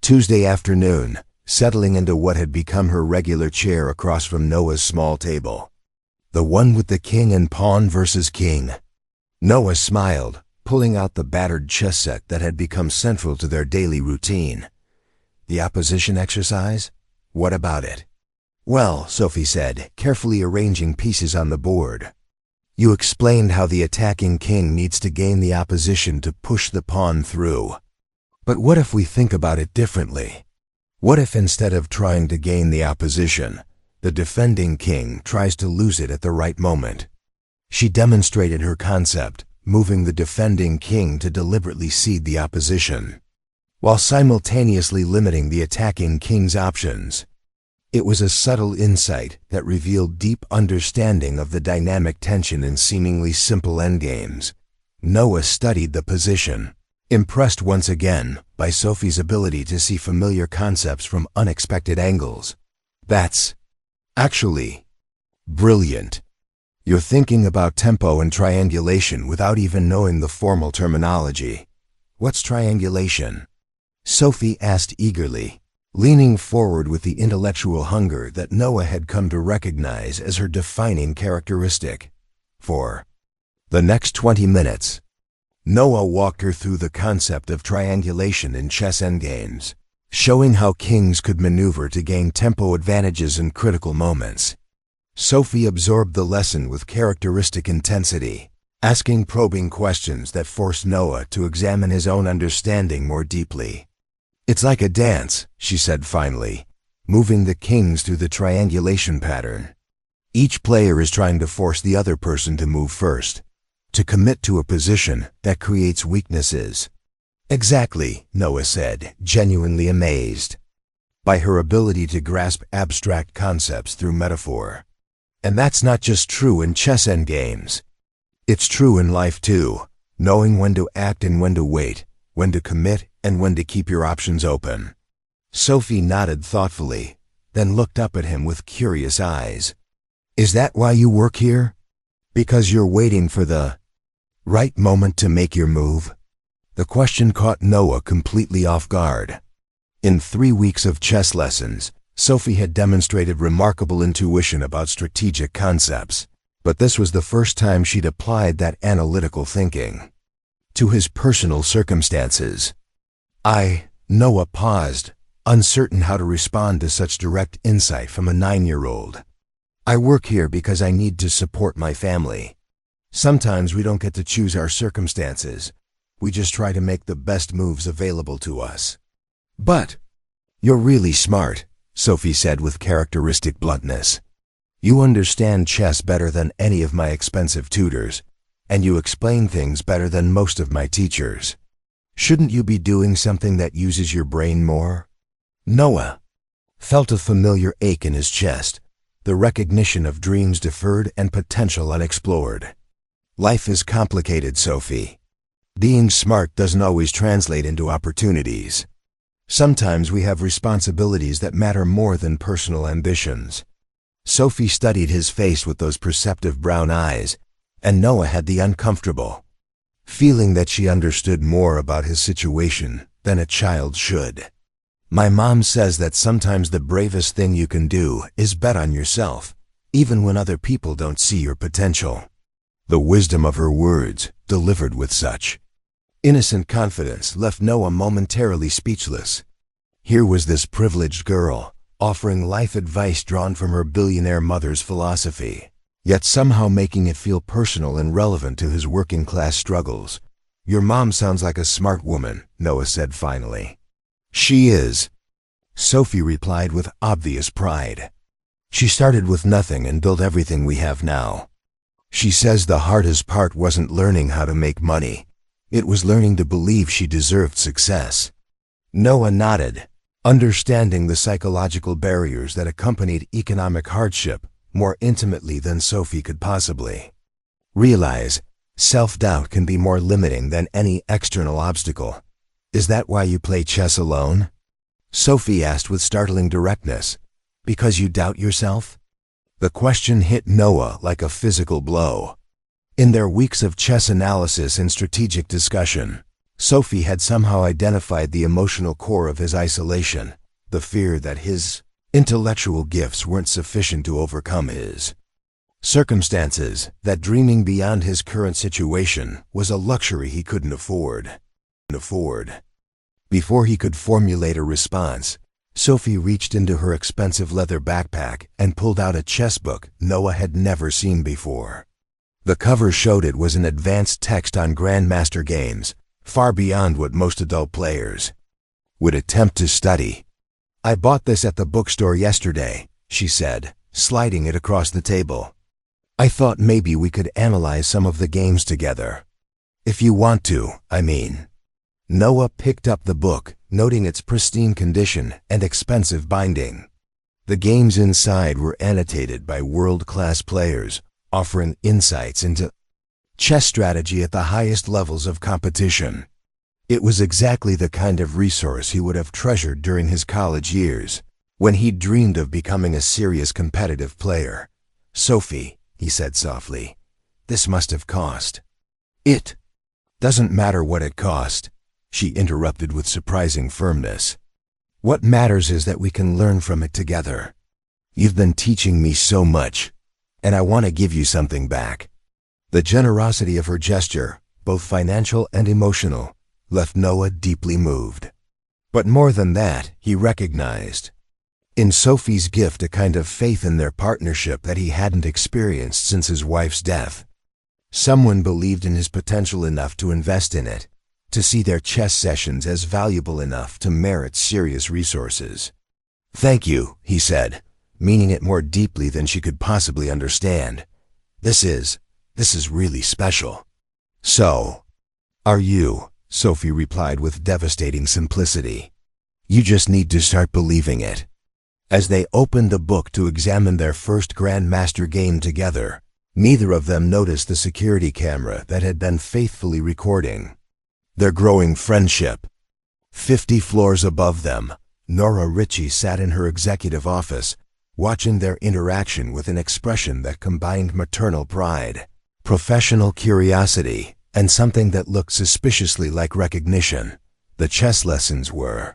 Speaker 1: Tuesday afternoon, settling into what had become her regular chair across from Noah's small table. "The one with the king and pawn versus king." Noah smiled, pulling out the battered chess set that had become central to their daily routine. "The opposition exercise? What about it?" "Well," Sophie said, carefully arranging pieces on the board, "you explained how the attacking king needs to gain the opposition to push the pawn through. But what if we think about it differently? What if instead of trying to gain the opposition, the defending king tries to lose it at the right moment?" She demonstrated her concept, moving the defending king to deliberately cede the opposition, while simultaneously limiting the attacking king's options. It was a subtle insight that revealed deep understanding of the dynamic tension in seemingly simple endgames. Noah studied the position, impressed once again by Sophie's ability to see familiar concepts from unexpected angles. "That's actually brilliant. You're thinking about tempo and triangulation without even knowing the formal terminology." "What's triangulation?" Sophie asked eagerly, leaning forward with the intellectual hunger that Noah had come to recognize as her defining characteristic. For the next 20 minutes, Noah walked her through the concept of triangulation in chess endgames, showing how kings could maneuver to gain tempo advantages in critical moments. Sophie absorbed the lesson with characteristic intensity, asking probing questions that forced Noah to examine his own understanding more deeply. "It's like a dance," she said finally, moving the kings through the triangulation pattern. Each player is trying to force the other person to move first, to commit to a position that creates weaknesses. "Exactly," Noah said, genuinely amazed by her ability to grasp abstract concepts through metaphor. "And that's not just true in chess endgames. It's true in life too, knowing when to act and when to wait, when to commit and when to keep your options open." Sophie nodded thoughtfully, then looked up at him with curious eyes. "Is that why you work here? Because you're waiting for the right moment to make your move?" The question caught Noah completely off guard. In 3 weeks of chess lessons, Sophie had demonstrated remarkable intuition about strategic concepts, but this was the first time she'd applied that analytical thinking to his personal circumstances. Noah paused, uncertain how to respond to such direct insight from a 9-year-old. "I work here because I need to support my family. Sometimes we don't get to choose our circumstances. We just try to make the best moves available to us." "But you're really smart," Sophie said with characteristic bluntness. "You understand chess better than any of my expensive tutors, and you explain things better than most of my teachers. Shouldn't you be doing something that uses your brain more?" Noah felt a familiar ache in his chest, the recognition of dreams deferred and potential unexplored. "Life is complicated, Sophie. Being smart doesn't always translate into opportunities. Sometimes we have responsibilities that matter more than personal ambitions." Sophie studied his face with those perceptive brown eyes, and Noah had the uncomfortable feeling that she understood more about his situation than a child should. "My mom says that sometimes the bravest thing you can do is bet on yourself, even when other people don't see your potential." The wisdom of her words, delivered with such innocent confidence, left Noah momentarily speechless. Here was this privileged girl, offering life advice drawn from her billionaire mother's philosophy, yet somehow making it feel personal and relevant to his working-class struggles. "Your mom sounds like a smart woman," Noah said finally. "She is," Sophie replied with obvious pride. "She started with nothing and built everything we have now. She says the hardest part wasn't learning how to make money. It was learning to believe she deserved success." Noah nodded, understanding the psychological barriers that accompanied economic hardship more intimately than Sophie could possibly realize. Self-doubt can be more limiting than any external obstacle. "Is that why you play chess alone?" Sophie asked with startling directness. "Because you doubt yourself?" The question hit Noah like a physical blow. In their weeks of chess analysis and strategic discussion, Sophie had somehow identified the emotional core of his isolation, the fear that his intellectual gifts weren't sufficient to overcome his circumstances, that dreaming beyond his current situation was a luxury he couldn't afford. Before he could formulate a response, Sophie reached into her expensive leather backpack and pulled out a chess book Noah had never seen before. The cover showed it was an advanced text on grandmaster games, far beyond what most adult players would attempt to study. "I bought this at the bookstore yesterday," she said, sliding it across the table. "I thought maybe we could analyze some of the games together. If you want to, I mean." Noah picked up the book, noting its pristine condition and expensive binding. The games inside were annotated by world-class players, offering insights into chess strategy at the highest levels of competition. It was exactly the kind of resource he would have treasured during his college years, when he dreamed of becoming a serious competitive player. "Sophie," he said softly, "this must have cost." "It doesn't matter what it cost," she interrupted with surprising firmness. "What matters is that we can learn from it together. You've been teaching me so much, and I want to give you something back." The generosity of her gesture, both financial and emotional, left Noah deeply moved. But more than that, he recognized in Sophie's gift a kind of faith in their partnership that he hadn't experienced since his wife's death. Someone believed in his potential enough to invest in it, to see their chess sessions as valuable enough to merit serious resources. "Thank you," he said, meaning it more deeply than she could possibly understand. This is really special." "So, are you," Sophie replied with devastating simplicity. "You just need to start believing it." As they opened the book to examine their first Grandmaster game together, neither of them noticed the security camera that had been faithfully recording their growing friendship. 50 floors above them, Nora Ritchie sat in her executive office, watching their interaction with an expression that combined maternal pride, professional curiosity, and something that looked suspiciously like recognition. The chess lessons were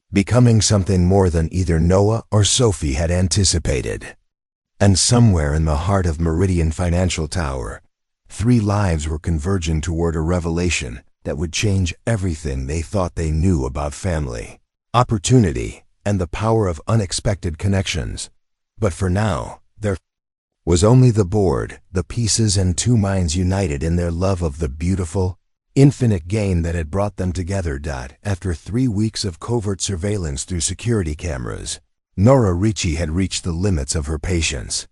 Speaker 1: becoming something more than either Noah or Sophie had anticipated. And somewhere in the heart of Meridian Financial Tower, 3 lives were converging toward a revelation that would change everything they thought they knew about family, opportunity, and the power of unexpected connections. But for now, there was only the board, the pieces, and 2 minds united in their love of the beautiful, infinite game that had brought them together. After 3 weeks of covert surveillance through security cameras, Nora Ritchie had reached the limits of her patience.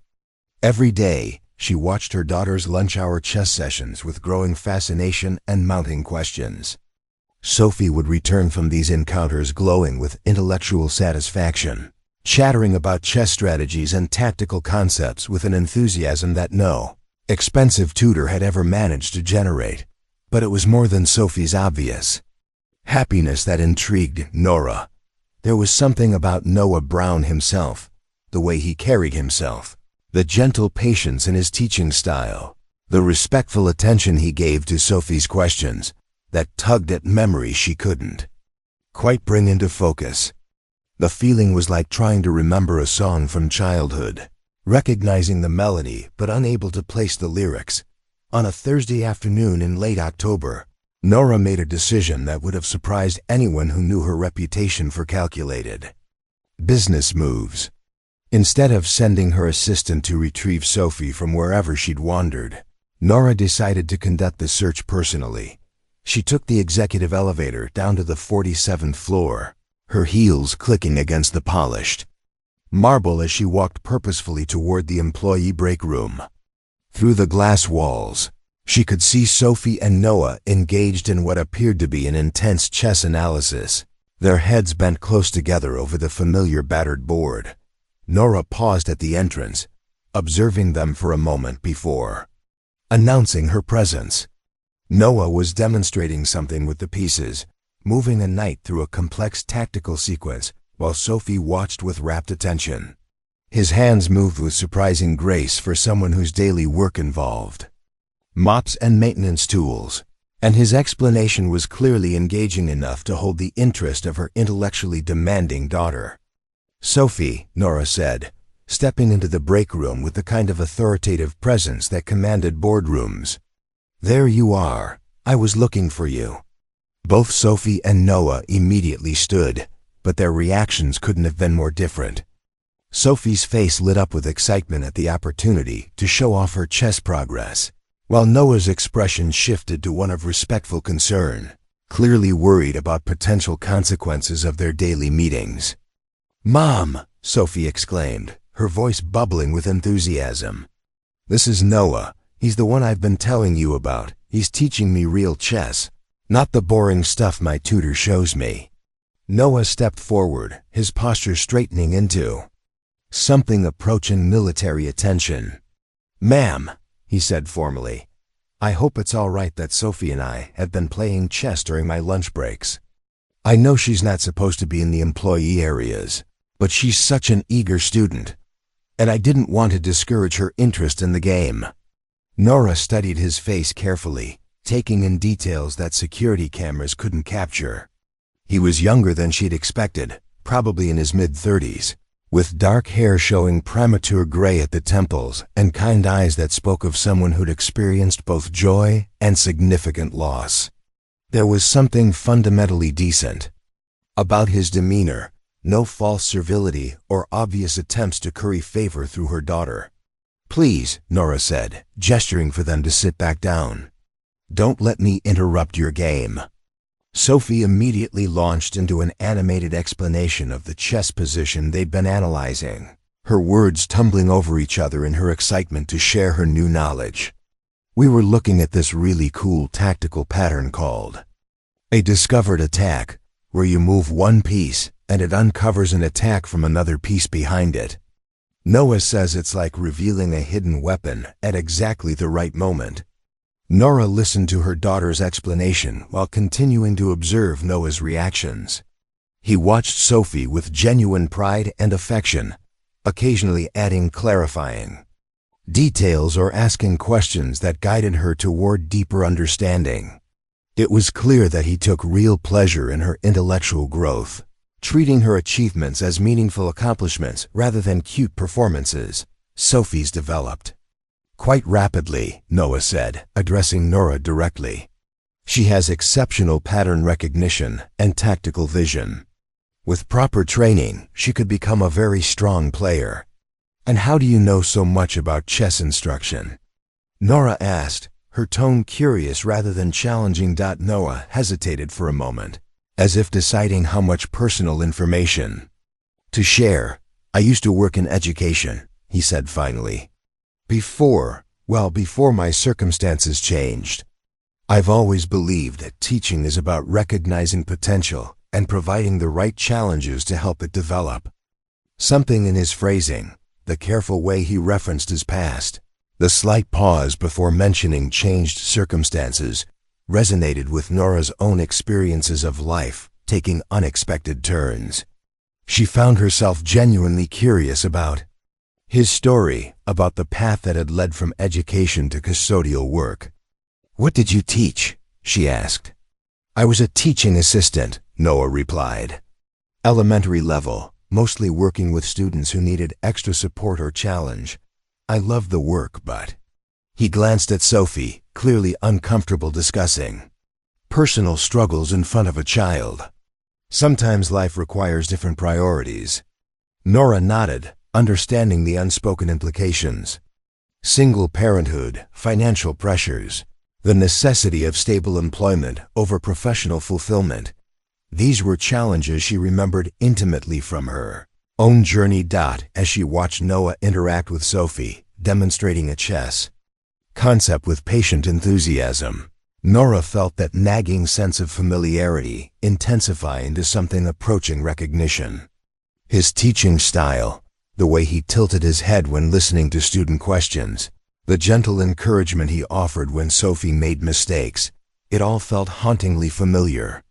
Speaker 1: Every day, she watched her daughter's lunch-hour chess sessions with growing fascination and mounting questions. Sophie would return from these encounters glowing with intellectual satisfaction, chattering about chess strategies and tactical concepts with an enthusiasm that no expensive tutor had ever managed to generate. But it was more than Sophie's obvious happiness that intrigued Nora. There was something about Noah Brown himself, the way he carried himself, the gentle patience in his teaching style, the respectful attention he gave to Sophie's questions, that tugged at memories she couldn't quite bring into focus. The feeling was like trying to remember a song from childhood, recognizing the melody but unable to place the lyrics. On a Thursday afternoon in late October, Nora made a decision that would have surprised anyone who knew her reputation for calculated business moves. Instead of sending her assistant to retrieve Sophie from wherever she'd wandered, Nora decided to conduct the search personally. She took the executive elevator down to the 47th floor, her heels clicking against the polished marble as she walked purposefully toward the employee break room. Through the glass walls, she could see Sophie and Noah engaged in what appeared to be an intense chess analysis, their heads bent close together over the familiar battered board. Nora paused at the entrance, observing them for a moment before announcing her presence. Noah was demonstrating something with the pieces, moving a knight through a complex tactical sequence, while Sophie watched with rapt attention. His hands moved with surprising grace for someone whose daily work involved mops and maintenance tools, and his explanation was clearly engaging enough to hold the interest of her intellectually demanding daughter. "Sophie," Nora said, stepping into the break room with the kind of authoritative presence that commanded boardrooms. "There you are. I was looking for you." Both Sophie and Noah immediately stood, but their reactions couldn't have been more different. Sophie's face lit up with excitement at the opportunity to show off her chess progress, while Noah's expression shifted to one of respectful concern, clearly worried about potential consequences of their daily meetings. "Mom!" Sophie exclaimed, her voice bubbling with enthusiasm. "This is Noah. He's the one I've been telling you about. He's teaching me real chess, not the boring stuff my tutor shows me." Noah stepped forward, his posture straightening into something approaching military attention. "Ma'am," he said formally, "I hope it's all right that Sophie and I have been playing chess during my lunch breaks. I know she's not supposed to be in the employee areas, but she's such an eager student, and I didn't want to discourage her interest in the game." Nora studied his face carefully, taking in details that security cameras couldn't capture. He was younger than she'd expected, probably in his mid-30s, with dark hair showing premature gray at the temples and kind eyes that spoke of someone who'd experienced both joy and significant loss. There was something fundamentally decent about his demeanor, no false servility or obvious attempts to curry favor through her daughter. Please, Nora said, gesturing for them to sit back down. Don't let me interrupt your game. Sophie immediately launched into an animated explanation of the chess position they'd been analyzing, her words tumbling over each other in her excitement to share her new knowledge. We were looking at this really cool tactical pattern called a discovered attack, where you move one piece and it uncovers an attack from another piece behind it. Noah says it's like revealing a hidden weapon at exactly the right moment. Nora listened to her daughter's explanation while continuing to observe Noah's reactions. He watched Sophie with genuine pride and affection, occasionally adding clarifying details or asking questions that guided her toward deeper understanding. It was clear that he took real pleasure in her intellectual growth, treating her achievements as meaningful accomplishments rather than cute performances. Sophie's developed quite rapidly, Noah said, addressing Nora directly. She has exceptional pattern recognition and tactical vision. With proper training, she could become a very strong player. And how do you know so much about chess instruction? Nora asked, her tone curious rather than challenging. Noah hesitated for a moment, as if deciding how much personal information to share. I used to work in education, he said finally. Before my circumstances changed. I've always believed that teaching is about recognizing potential and providing the right challenges to help it develop. Something in his phrasing, the careful way he referenced his past, the slight pause before mentioning changed circumstances, resonated with Nora's own experiences of life taking unexpected turns. She found herself genuinely curious about his story, about the path that had led from education to custodial work. What did you teach? She asked. I was a teaching assistant, Noah replied. Elementary level, mostly working with students who needed extra support or challenge. I loved the work, but... He glanced at Sophie, clearly uncomfortable discussing personal struggles in front of a child. Sometimes life requires different priorities. Nora nodded, understanding the unspoken implications. Single parenthood, financial pressures, the necessity of stable employment over professional fulfillment. These were challenges she remembered intimately from her own journey. As she watched Noah interact with Sophie, demonstrating a chess concept with patient enthusiasm, Nora felt that nagging sense of familiarity intensify into something approaching recognition. His teaching style, the way he tilted his head when listening to student questions, the gentle encouragement he offered when Sophie made mistakes, it all felt hauntingly familiar.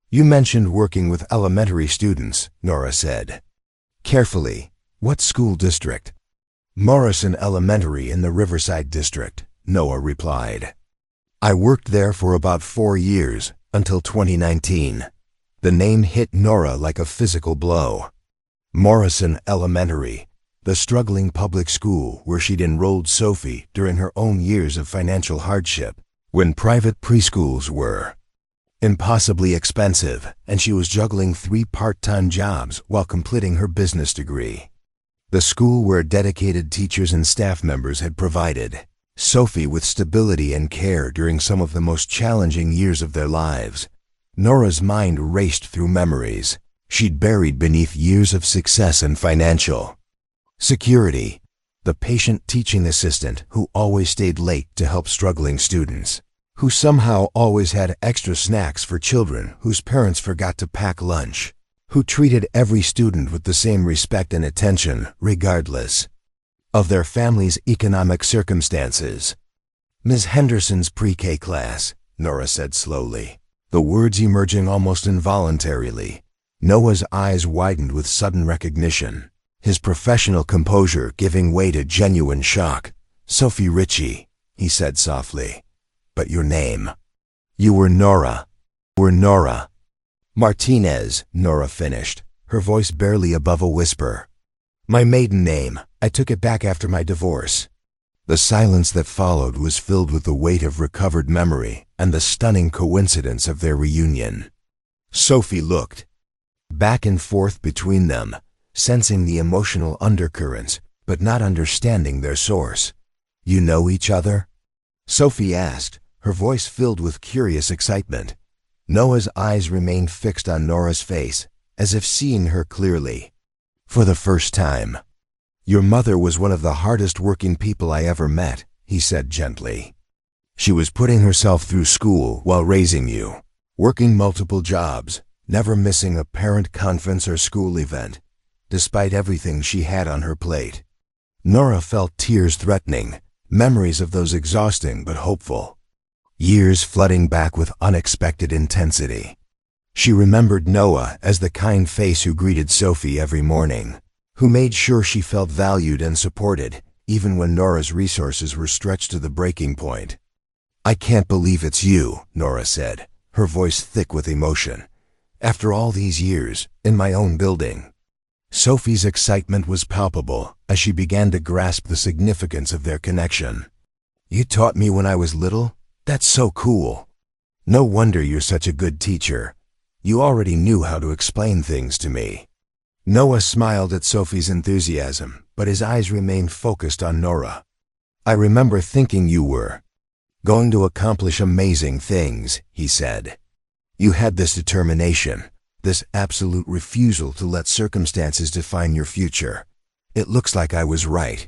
Speaker 1: You mentioned working with elementary students, Nora said. Carefully, what school district? Morrison Elementary in the Riverside District, Noah replied. I worked there for about 4 years, until 2019. The name hit Nora like a physical blow. Morrison Elementary, the struggling public school where she'd enrolled Sophie during her own years of financial hardship, when private preschools were impossibly expensive and she was juggling 3 part-time jobs while completing her business degree. The school where dedicated teachers and staff members had provided Sophie with stability and care during some of the most challenging years of their lives. Nora's mind raced through memories she'd buried beneath years of success and financial security. The patient teaching assistant who always stayed late to help struggling students, who somehow always had extra snacks for children whose parents forgot to pack lunch, who treated every student with the same respect and attention regardless of their family's economic circumstances. Ms. Henderson's pre-K class, Nora said slowly, the words emerging almost involuntarily. Noah's eyes widened with sudden recognition, his professional composure giving way to genuine shock. Sophie Ritchie, he said softly. But your name? You were Nora. Martinez, Nora finished, her voice barely above a whisper. My maiden name. I took it back after my divorce. The silence that followed was filled with the weight of recovered memory and the stunning coincidence of their reunion. Sophie looked back and forth between them, sensing the emotional undercurrents, but not understanding their source. "You know each other?" Sophie asked, her voice filled with curious excitement. Noah's eyes remained fixed on Nora's face, as if seeing her clearly. "For the first time." "Your mother was one of the hardest working people I ever met," he said gently. "She was putting herself through school while raising you, working multiple jobs, never missing a parent conference or school event, despite everything she had on her plate." Nora felt tears threatening, memories of those exhausting but hopeful years flooding back with unexpected intensity. She remembered Noah as the kind face who greeted Sophie every morning, who made sure she felt valued and supported, even when Nora's resources were stretched to the breaking point. "I can't believe it's you," Nora said, her voice thick with emotion. "After all these years, in my own building." Sophie's excitement was palpable as she began to grasp the significance of their connection. "You taught me when I was little? That's so cool. No wonder you're such a good teacher. You already knew how to explain things to me." Noah smiled at Sophie's enthusiasm, but his eyes remained focused on Nora. "I remember thinking you were going to accomplish amazing things," he said. "You had this determination, this absolute refusal to let circumstances define your future. It looks like I was right."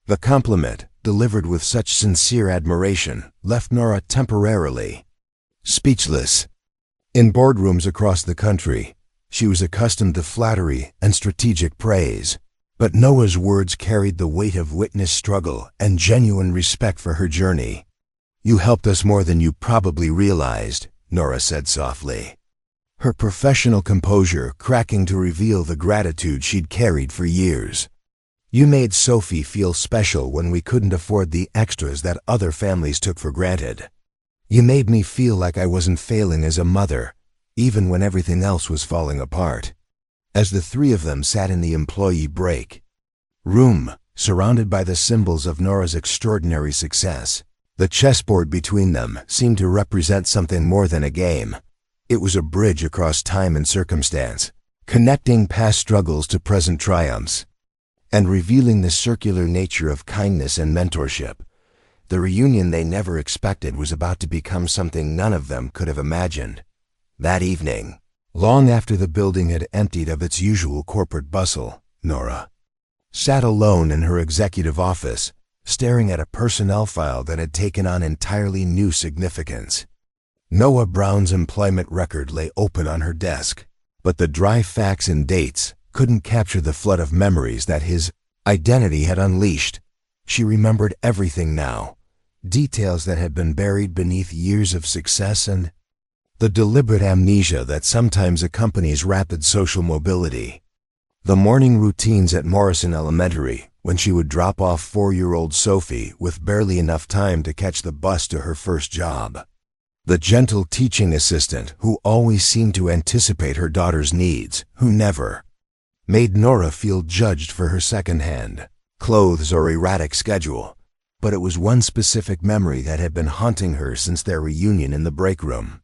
Speaker 1: The compliment, delivered with such sincere admiration, left Nora temporarily speechless. In boardrooms across the country, she was accustomed to flattery and strategic praise, but Noah's words carried the weight of witnessed struggle and genuine respect for her journey. "You helped us more than you probably realized," Nora said softly, her professional composure cracking to reveal the gratitude she'd carried for years. "You made Sophie feel special when we couldn't afford the extras that other families took for granted. You made me feel like I wasn't failing as a mother, even when everything else was falling apart." As the three of them sat in the employee break room, surrounded by the symbols of Nora's extraordinary success, the chessboard between them seemed to represent something more than a game. It was a bridge across time and circumstance, connecting past struggles to present triumphs, and revealing the circular nature of kindness and mentorship. The reunion they never expected was about to become something none of them could have imagined. That evening, long after the building had emptied of its usual corporate bustle, Nora sat alone in her executive office, staring at a personnel file that had taken on entirely new significance. Noah Brown's employment record lay open on her desk, but the dry facts and dates couldn't capture the flood of memories that his identity had unleashed. She remembered everything now, details that had been buried beneath years of success and the deliberate amnesia that sometimes accompanies rapid social mobility. The morning routines at Morrison Elementary, when she would drop off 4-year-old Sophie with barely enough time to catch the bus to her first job. The gentle teaching assistant who always seemed to anticipate her daughter's needs, who never made Nora feel judged for her second-hand clothes or erratic schedule. But it was one specific memory that had been haunting her since their reunion in the break room.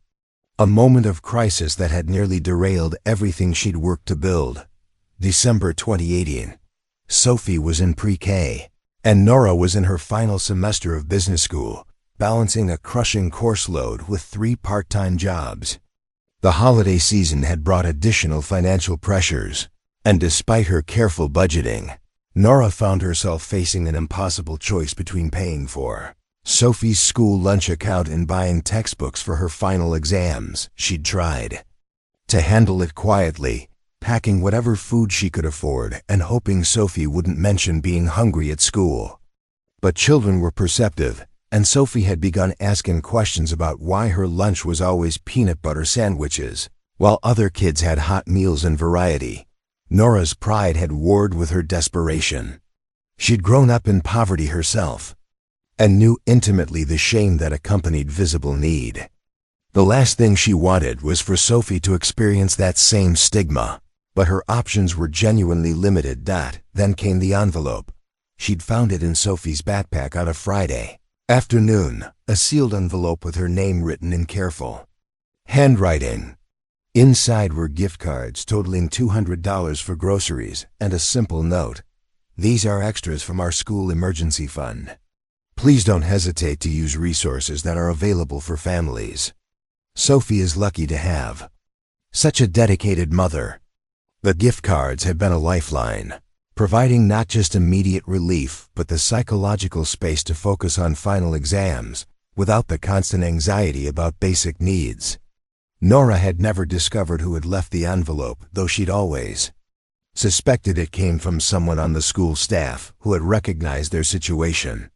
Speaker 1: A moment of crisis that had nearly derailed everything she'd worked to build. December 2018. Sophie was in pre-K, and Nora was in her final semester of business school, balancing a crushing course load with 3 part-time jobs. The holiday season had brought additional financial pressures, and despite her careful budgeting, Nora found herself facing an impossible choice between paying for Sophie's school lunch account and buying textbooks for her final exams. She'd tried to handle it quietly, packing whatever food she could afford and hoping Sophie wouldn't mention being hungry at school. But children were perceptive, and Sophie had begun asking questions about why her lunch was always peanut butter sandwiches, while other kids had hot meals and variety. Nora's pride had warred with her desperation. She'd grown up in poverty herself, and knew intimately the shame that accompanied visible need. The last thing she wanted was for Sophie to experience that same stigma, but her options were genuinely limited. Then came the envelope. She'd found it in Sophie's backpack on a Friday afternoon, a sealed envelope with her name written in careful handwriting. Inside were gift cards totaling $200 for groceries and a simple note. These are extras from our school emergency fund. Please don't hesitate to use resources that are available for families. Sophie is lucky to have such a dedicated mother. The gift cards have been a lifeline, providing not just immediate relief but the psychological space to focus on final exams without the constant anxiety about basic needs. Nora had never discovered who had left the envelope, though she'd always suspected it came from someone on the school staff who had recognized their situation.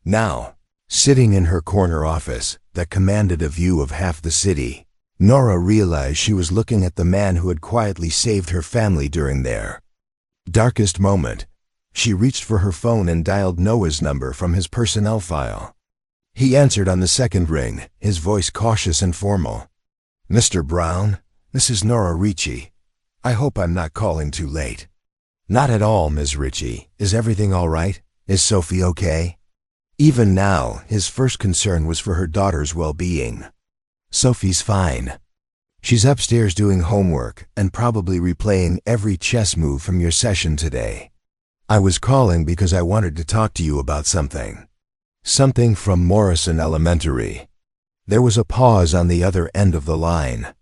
Speaker 1: Now, sitting in her corner office that commanded a view of half the city, Nora realized she was looking at the man who had quietly saved her family during their darkest moment. She reached for her phone and dialed Noah's number from his personnel file. He answered on the second ring, his voice cautious and formal. "Mr. Brown, this is Nora Ricci. I hope I'm not calling too late." "Not at all, Ms. Ricci. Is everything all right? Is Sophie okay?" Even now, his first concern was for her daughter's well-being. "Sophie's fine. She's upstairs doing homework and probably replaying every chess move from your session today. I was calling because I wanted to talk to you about something. Something from Morrison Elementary." There was a pause on the other end of the line,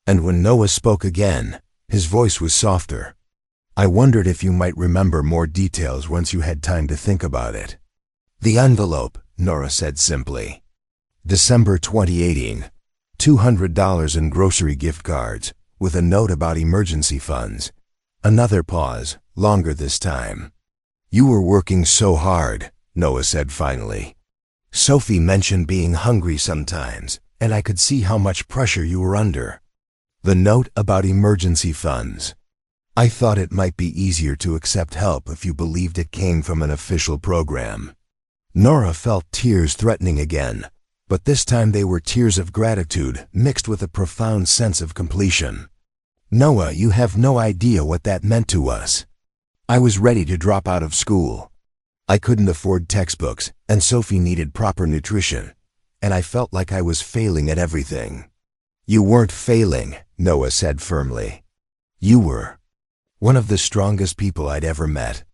Speaker 1: and when Noah spoke again, his voice was softer. "I wondered if you might remember more details once you had time to think about it." "The envelope," Nora said simply. "December 2018, $200 in grocery gift cards, with a note about emergency funds." Another pause, longer this time. "You were working so hard," Noah said finally. "Sophie mentioned being hungry sometimes, and I could see how much pressure you were under." The note about emergency funds. "I thought it might be easier to accept help if you believed it came from an official program." Nora felt tears threatening again, but this time they were tears of gratitude mixed with a profound sense of completion. "Noah, you have no idea what that meant to us. I was ready to drop out of school. I couldn't afford textbooks, and Sophie needed proper nutrition, and I felt like I was failing at everything." "You weren't failing," Noah said firmly. "You were one of the strongest people I'd ever met.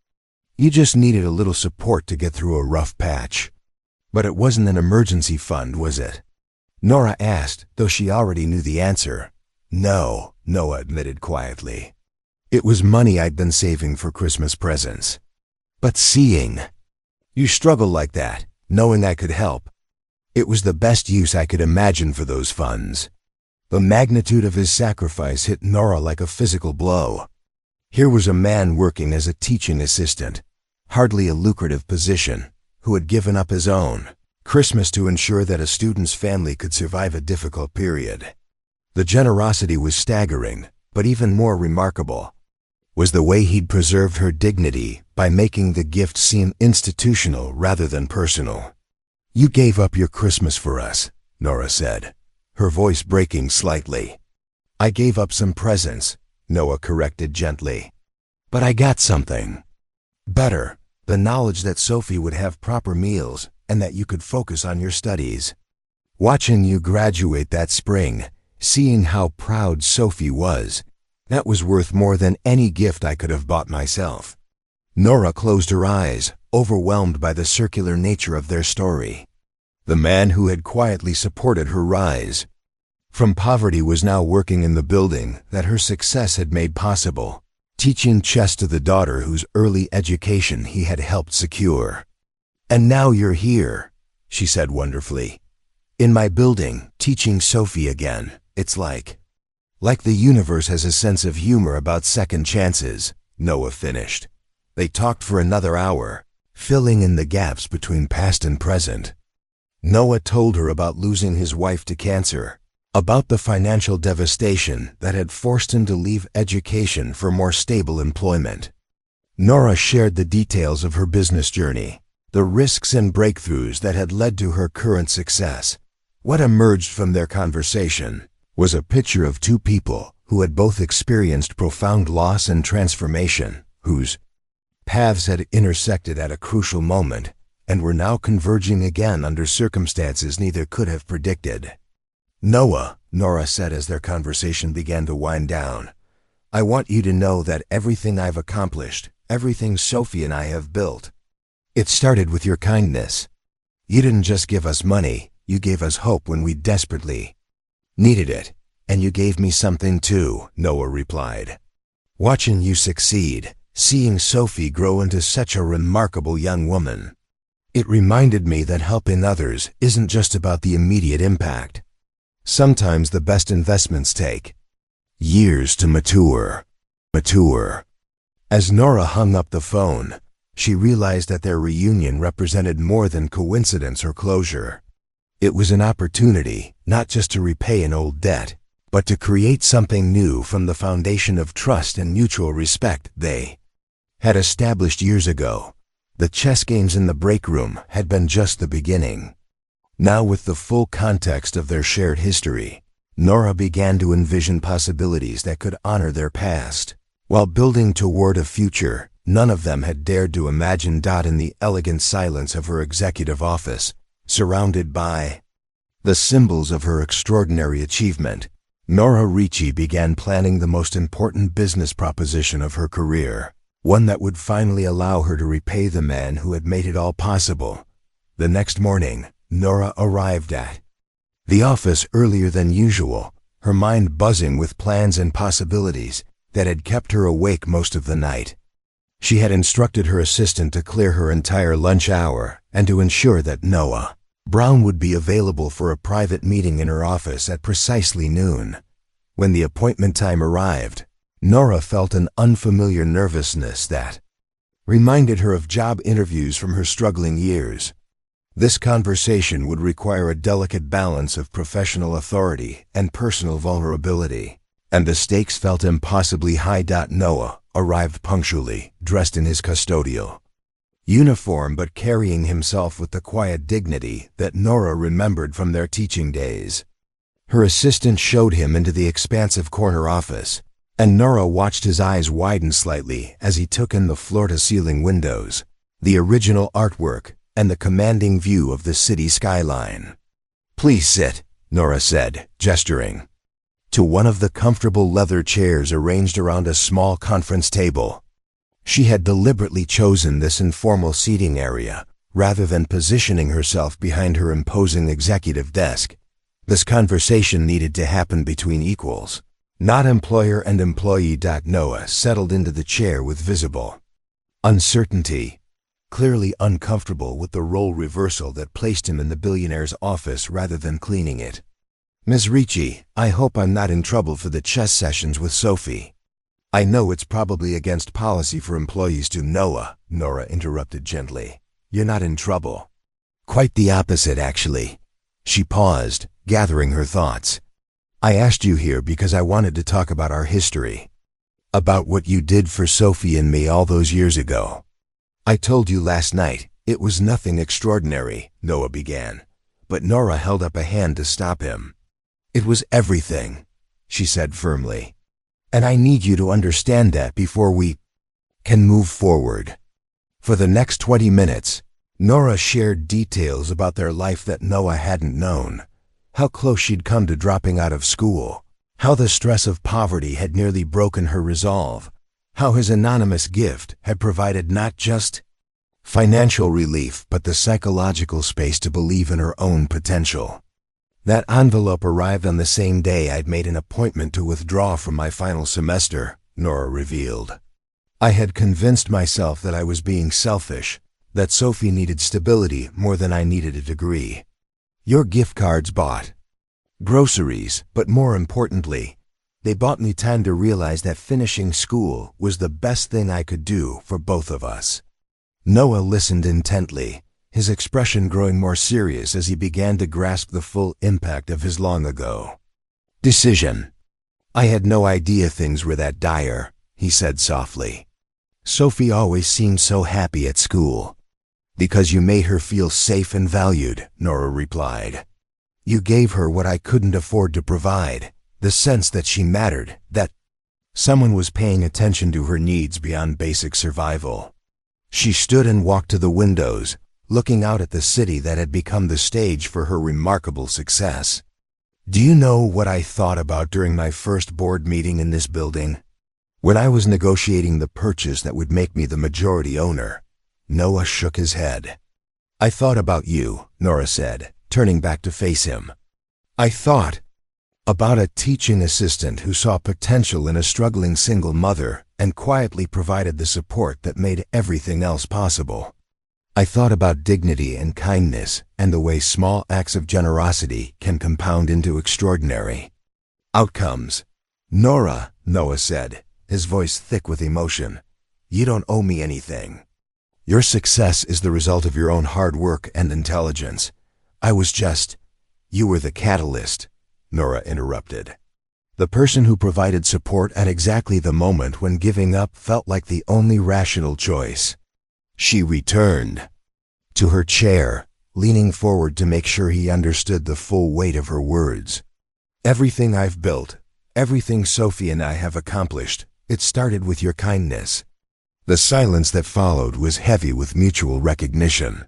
Speaker 1: You just needed a little support to get through a rough patch." "But it wasn't an emergency fund, was it?" Nora asked, though she already knew the answer. "No," Noah admitted quietly. "It was money I'd been saving for Christmas presents." "But seeing you struggle like that, knowing I could help, it was the best use I could imagine for those funds." The magnitude of his sacrifice hit Nora like a physical blow. Here was a man working as a teaching assistant, hardly a lucrative position, who had given up his own Christmas to ensure that a student's family could survive a difficult period. The generosity was staggering, but even more remarkable was the way he'd preserved her dignity by making the gift seem institutional rather than personal. "You gave up your Christmas for us," Nora said, her voice breaking slightly. "I gave up some presents," Noah corrected gently. "But I got something better, the knowledge that Sophie would have proper meals and that you could focus on your studies. Watching you graduate that spring, seeing how proud Sophie was, that was worth more than any gift I could have bought myself." Nora closed her eyes, overwhelmed by the circular nature of their story. The man who had quietly supported her rise from poverty was now working in the building that her success had made possible, teaching chess to the daughter whose early education he had helped secure. "And now you're here," she said wonderfully. "In my building, teaching Sophie again. It's like the universe has a sense of humor about second chances," Noah finished. They talked for another hour, filling in the gaps between past and present. Noah told her about losing his wife to cancer, about the financial devastation that had forced him to leave education for more stable employment. Nora shared the details of her business journey, the risks and breakthroughs that had led to her current success. What emerged from their conversation was a picture of two people who had both experienced profound loss and transformation, whose paths had intersected at a crucial moment and were now converging again under circumstances neither could have predicted. "Noah," Nora said as their conversation began to wind down, "I want you to know that everything I've accomplished everything Sophie and I have built. It started with your kindness. You didn't just give us money, you gave us hope when we desperately needed it. And you gave me something too, Noah replied. Watching you succeed, seeing Sophie grow into such a remarkable young woman, it reminded me that helping others isn't just about the immediate impact. Sometimes the best investments take years to mature. As Nora hung up the phone, she realized that their reunion represented more than coincidence or closure. It was an opportunity, not just to repay an old debt, but to create something new from the foundation of trust and mutual respect they had established years ago. The chess games in the break room had been just the beginning. Now, with the full context of their shared history, Nora began to envision possibilities that could honor their past, while building toward a future none of them had dared to imagine. In the elegant silence of her executive office, surrounded by the symbols of her extraordinary achievement, Nora Ricci began planning the most important business proposition of her career, one that would finally allow her to repay the man who had made it all possible. The next morning, Nora arrived at the office earlier than usual, her mind buzzing with plans and possibilities that had kept her awake most of the night. She had instructed her assistant to clear her entire lunch hour and to ensure that Noah Brown would be available for a private meeting in her office at precisely noon. When the appointment time arrived, Nora felt an unfamiliar nervousness that reminded her of job interviews from her struggling years. This conversation would require a delicate balance of professional authority and personal vulnerability, and the stakes felt impossibly high. Noah arrived punctually, dressed in his custodial uniform but carrying himself with the quiet dignity that Nora remembered from their teaching days. Her assistant showed him into the expansive corner office, and Nora watched his eyes widen slightly as he took in the floor-to-ceiling windows, the original artwork, and the commanding view of the city skyline. "Please sit," Nora said, gesturing to one of the comfortable leather chairs arranged around a small conference table. She had deliberately chosen this informal seating area, rather than positioning herself behind her imposing executive desk. This conversation needed to happen between equals, not employer and employee. Noah settled into the chair with visible uncertainty, clearly uncomfortable with the role reversal that placed him in the billionaire's office rather than cleaning it. "Ms. Ricci, I hope I'm not in trouble for the chess sessions with Sophie. I know it's probably against policy for employees to." "Noah," Nora interrupted gently, "you're not in trouble. Quite the opposite, actually." She paused, gathering her thoughts. "I asked you here because I wanted to talk about our history, about what you did for Sophie and me all those years ago. I told you last night it was nothing extraordinary," Noah began, but Nora held up a hand to stop him. "It was everything," she said firmly. "And I need you to understand that before we can move forward." For the next 20 minutes, Nora shared details about their life that Noah hadn't known, how close she'd come to dropping out of school, how the stress of poverty had nearly broken her resolve, how his anonymous gift had provided not just financial relief but the psychological space to believe in her own potential. "That envelope arrived on the same day I'd made an appointment to withdraw from my final semester," Nora revealed. "I had convinced myself that I was being selfish, that Sophie needed stability more than I needed a degree. Your gift cards bought groceries, but more importantly, they bought me time to realize that finishing school was the best thing I could do for both of us." Noah listened intently, his expression growing more serious as he began to grasp the full impact of his long-ago decision. "I had no idea things were that dire," he said softly. "Sophie always seemed so happy at school." "Because you made her feel safe and valued," Nora replied. "You gave her what I couldn't afford to provide, the sense that she mattered, that someone was paying attention to her needs beyond basic survival." She stood and walked to the windows, looking out at the city that had become the stage for her remarkable success. "Do you know what I thought about during my first board meeting in this building?" When I was negotiating the purchase that would make me the majority owner, Noah shook his head. I thought about you, Nora said, turning back to face him. I thought about a teaching assistant who saw potential in a struggling single mother and quietly provided the support that made everything else possible. I thought about dignity and kindness and the way small acts of generosity can compound into extraordinary outcomes. Nora, Noah said, his voice thick with emotion, you don't owe me anything. Your success is the result of your own hard work and intelligence. You were the catalyst, Nora interrupted. The person who provided support at exactly the moment when giving up felt like the only rational choice. She returned to her chair, leaning forward to make sure he understood the full weight of her words. Everything I've built, everything Sophie and I have accomplished, it started with your kindness. The silence that followed was heavy with mutual recognition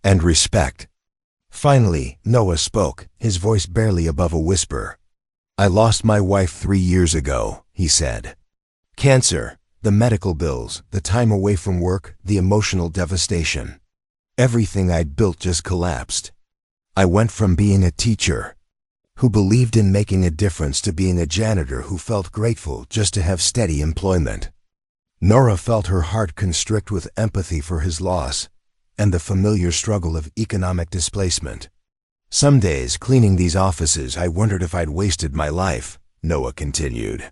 Speaker 1: and respect. Finally, Noah spoke, his voice barely above a whisper. I lost my wife 3 years ago, he said. Cancer, the medical bills, the time away from work, the emotional devastation. Everything I'd built just collapsed. I went from being a teacher who believed in making a difference to being a janitor who felt grateful just to have steady employment. Nora felt her heart constrict with empathy for his loss and the familiar struggle of economic displacement. Some days, cleaning these offices, I wondered if I'd wasted my life, Noah continued.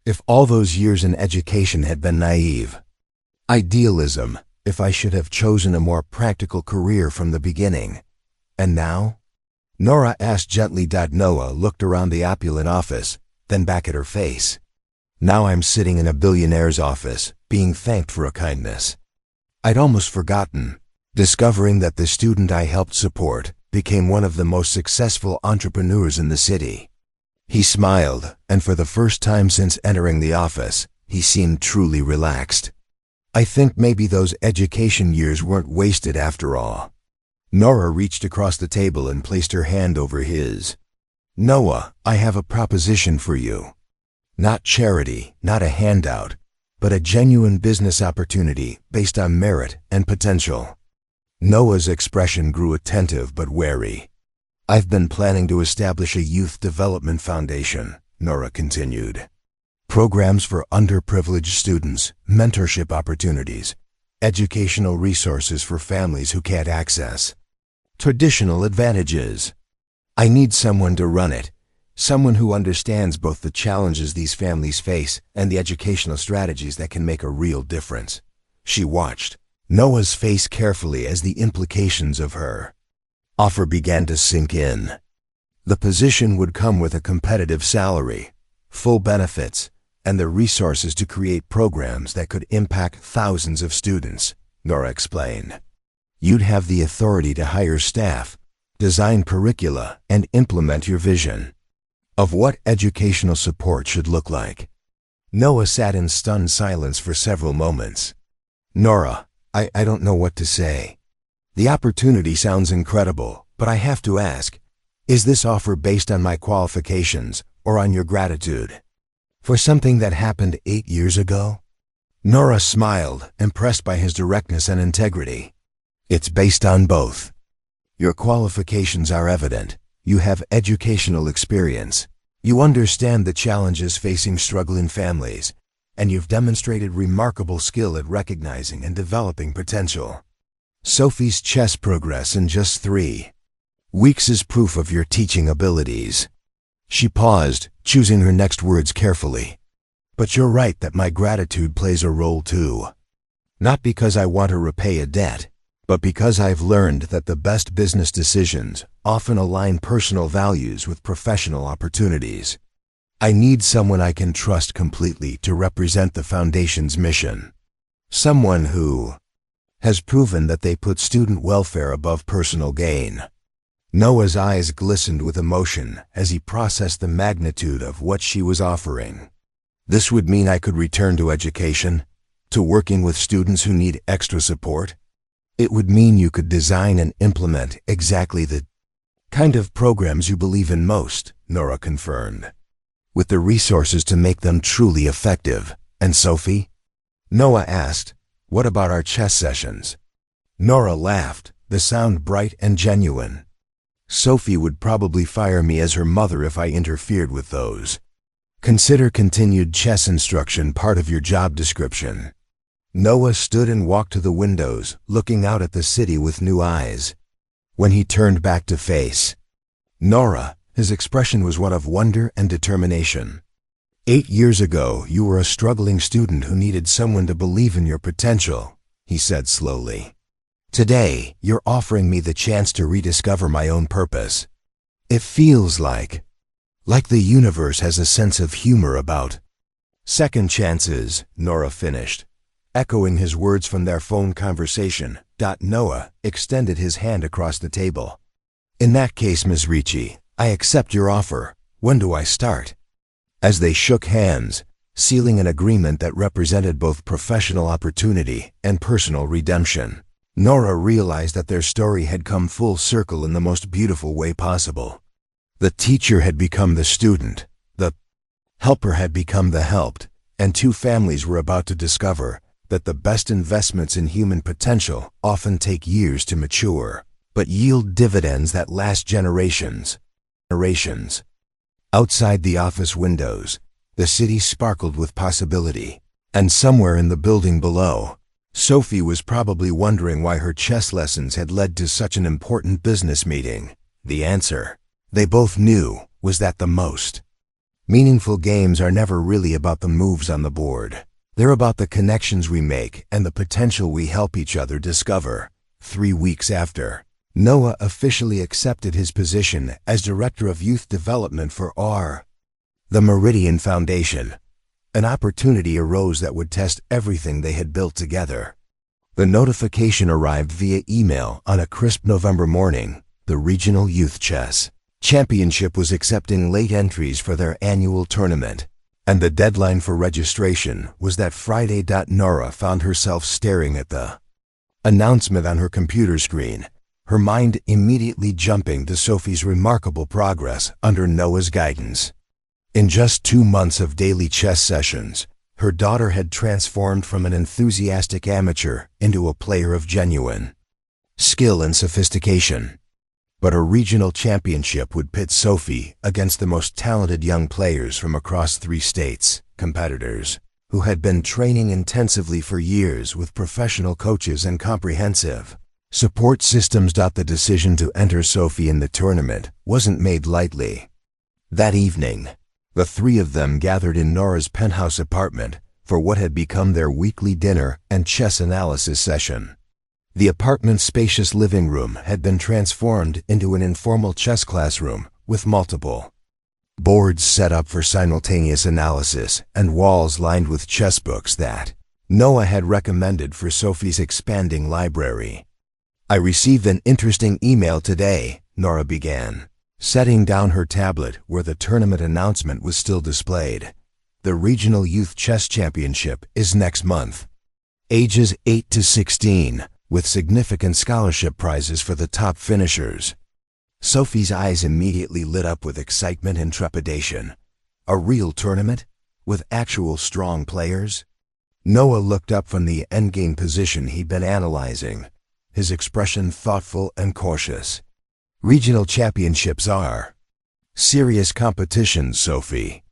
Speaker 1: If all those years in education had been naive. Idealism, if I should have chosen a more practical career from the beginning. And now? Nora asked gently. Noah looked around the opulent office, then back at her face. Now I'm sitting in a billionaire's office, being thanked for a kindness I'd almost forgotten, discovering that the student I helped support became one of the most successful entrepreneurs in the city. He smiled, and for the first time since entering the office, he seemed truly relaxed. I think maybe those education years weren't wasted after all. Nora reached across the table and placed her hand over his. Noah, I have a proposition for you. Not charity, not a handout, but a genuine business opportunity based on merit and potential. Noah's expression grew attentive but wary. I've been planning to establish a youth development foundation, Nora continued. Programs for underprivileged students, mentorship opportunities, educational resources for families who can't access traditional advantages. I need someone to run it, someone who understands both the challenges these families face and the educational strategies that can make a real difference. She watched Noah's face carefully as the implications of her offer began to sink in. The position would come with a competitive salary, full benefits, and the resources to create programs that could impact thousands of students, Nora explained. You'd have the authority to hire staff, design curricula, and implement your vision of what educational support should look like. Noah sat in stunned silence for several moments. Nora, I don't know what to say. The opportunity sounds incredible, but I have to ask, is this offer based on my qualifications or on your gratitude for something that happened 8 years ago? Nora smiled, impressed by his directness and integrity. It's based on both. Your qualifications are evident. You have educational experience. You understand the challenges facing struggling families, and you've demonstrated remarkable skill at recognizing and developing potential. Sophie's chess progress in just 3 weeks is proof of your teaching abilities. She paused, choosing her next words carefully. But you're right that my gratitude plays a role too. Not because I want to repay a debt, but because I've learned that the best business decisions often align personal values with professional opportunities. I need someone I can trust completely to represent the Foundation's mission. Someone who has proven that they put student welfare above personal gain. Noah's eyes glistened with emotion as he processed the magnitude of what she was offering. This would mean I could return to education, to working with students who need extra support. It would mean you could design and implement exactly the kind of programs you believe in most, Nora confirmed, with the resources to make them truly effective. And Sophie? Noah asked, what about our chess sessions? Nora laughed, the sound bright and genuine. Sophie would probably fire me as her mother if I interfered with those. Consider continued chess instruction part of your job description. Noah stood and walked to the windows, looking out at the city with new eyes. When he turned back to face Nora, his expression was one of wonder and determination. 8 years ago, you were a struggling student who needed someone to believe in your potential, he said slowly. Today, you're offering me the chance to rediscover my own purpose. It feels like the universe has a sense of humor about second chances, Nora finished, echoing his words from their phone conversation. Noah extended his hand across the table. In that case, Ms. Ricci, I accept your offer. When do I start? As they shook hands, sealing an agreement that represented both professional opportunity and personal redemption, Nora realized that their story had come full circle in the most beautiful way possible. The teacher had become the student, the helper had become the helped, and two families were about to discover that the best investments in human potential often take years to mature, but yield dividends that last generations. Outside the office windows, the city sparkled with possibility, and somewhere in the building below, Sophie was probably wondering why her chess lessons had led to such an important business meeting. The answer, they both knew, was that the most meaningful games are never really about the moves on the board. They're about the connections we make and the potential we help each other discover. 3 weeks after Noah officially accepted his position as Director of Youth Development for the Meridian Foundation, an opportunity arose that would test everything they had built together. The notification arrived via email on a crisp November morning. The Regional Youth Chess Championship was accepting late entries for their annual tournament, and the deadline for registration was that Friday. Nora found herself staring at the announcement on her computer screen, her mind immediately jumping to Sophie's remarkable progress under Noah's guidance. In just 2 months of daily chess sessions, her daughter had transformed from an enthusiastic amateur into a player of genuine skill and sophistication. But a regional championship would pit Sophie against the most talented young players from across 3 states, competitors who had been training intensively for years with professional coaches and comprehensive support systems. The decision to enter Sophie in the tournament wasn't made lightly. That evening, the 3 of them gathered in Nora's penthouse apartment for what had become their weekly dinner and chess analysis session. The apartment's spacious living room had been transformed into an informal chess classroom with multiple boards set up for simultaneous analysis and walls lined with chess books that Noah had recommended for Sophie's expanding library. I received an interesting email today, Nora began, setting down her tablet where the tournament announcement was still displayed. The Regional Youth Chess Championship is next month. Ages 8 to 16, with significant scholarship prizes for the top finishers. Sophie's eyes immediately lit up with excitement and trepidation. A real tournament? With actual strong players? Noah looked up from the endgame position he'd been analyzing, his expression thoughtful and cautious. Regional championships are serious competitions, Sophie.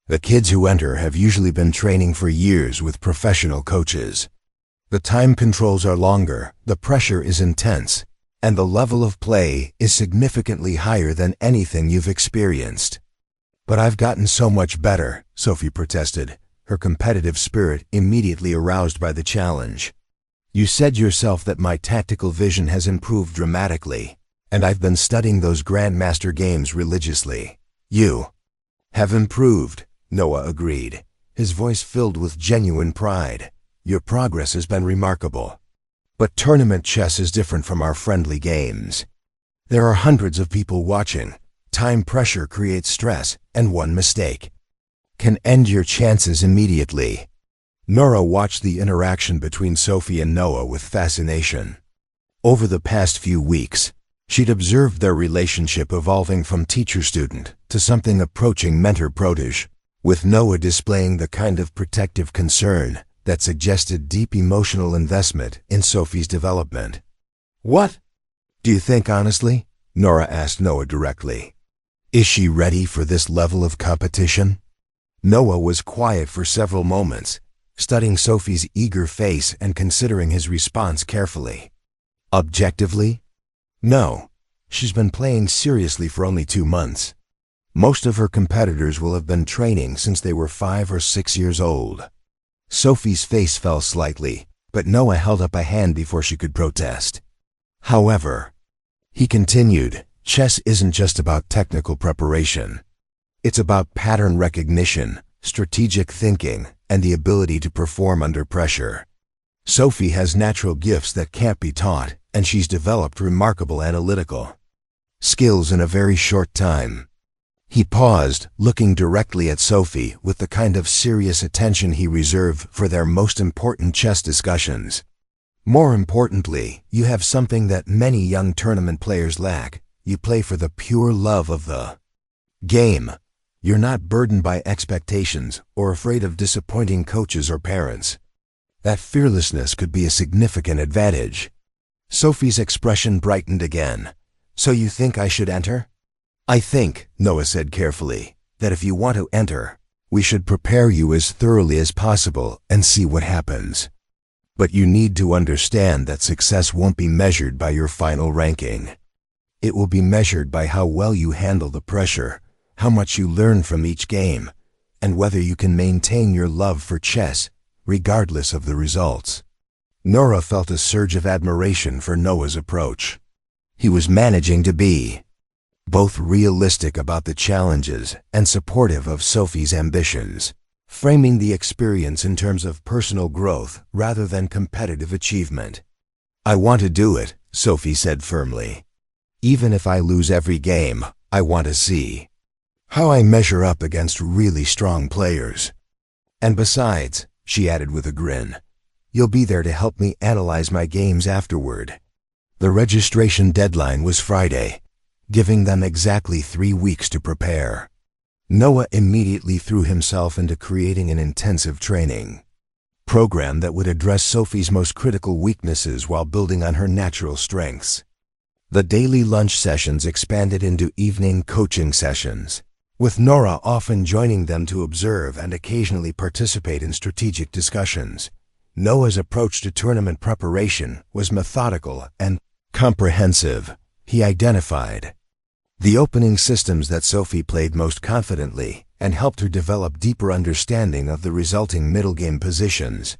Speaker 1: The kids who enter have usually been training for years with professional coaches. The time controls are longer, the pressure is intense, and the level of play is significantly higher than anything you've experienced. But I've gotten so much better, Sophie protested, her competitive spirit immediately aroused by the challenge. You said yourself that my tactical vision has improved dramatically, and I've been studying those Grandmaster games religiously. You have improved, Noah agreed, his voice filled with genuine pride. Your progress has been remarkable. But tournament chess is different from our friendly games. There are hundreds of people watching. Time pressure creates stress, and one mistake can end your chances immediately. Nora watched the interaction between Sophie and Noah with fascination. Over the past few weeks, she'd observed their relationship evolving from teacher-student to something approaching mentor-protege. with Noah displaying the kind of protective concern that suggested deep emotional investment in Sophie's development. "What do you think, honestly?" Nora asked Noah directly. "Is she ready for this level of competition?" Noah was quiet for several moments, studying Sophie's eager face and considering his response carefully. "Objectively, no. She's been playing seriously for only 2 months. Most of her competitors will have been training since they were 5 or 6 years old." Sophie's face fell slightly, but Noah held up a hand before she could protest. "However," he continued, "chess isn't just about technical preparation. It's about pattern recognition, strategic thinking, and the ability to perform under pressure. Sophie has natural gifts that can't be taught, and she's developed remarkable analytical skills in a very short time." He paused, looking directly at Sophie with the kind of serious attention he reserved for their most important chess discussions. "More importantly, you have something that many young tournament players lack. You play for the pure love of the game. You're not burdened by expectations or afraid of disappointing coaches or parents. That fearlessness could be a significant advantage." Sophie's expression brightened again. "So you think I should enter?" "I think," Noah said carefully, "that if you want to enter, we should prepare you as thoroughly as possible and see what happens. But you need to understand that success won't be measured by your final ranking. It will be measured by how well you handle the pressure, how much you learn from each game, and whether you can maintain your love for chess, regardless of the results." Nora felt a surge of admiration for Noah's approach. He was managing to be both realistic about the challenges and supportive of Sophie's ambitions, framing the experience in terms of personal growth rather than competitive achievement. "I want to do it," Sophie said firmly. "Even if I lose every game, I want to see how I measure up against really strong players. And besides," she added with a grin, "you'll be there to help me analyze my games afterward." The registration deadline was Friday, giving them exactly 3 weeks to prepare. Noah immediately threw himself into creating an intensive training program that would address Sophie's most critical weaknesses while building on her natural strengths. The daily lunch sessions expanded into evening coaching sessions, with Nora often joining them to observe and occasionally participate in strategic discussions. Noah's approach to tournament preparation was methodical and comprehensive. He identified the opening systems that Sophie played most confidently and helped her develop deeper understanding of the resulting middle game positions.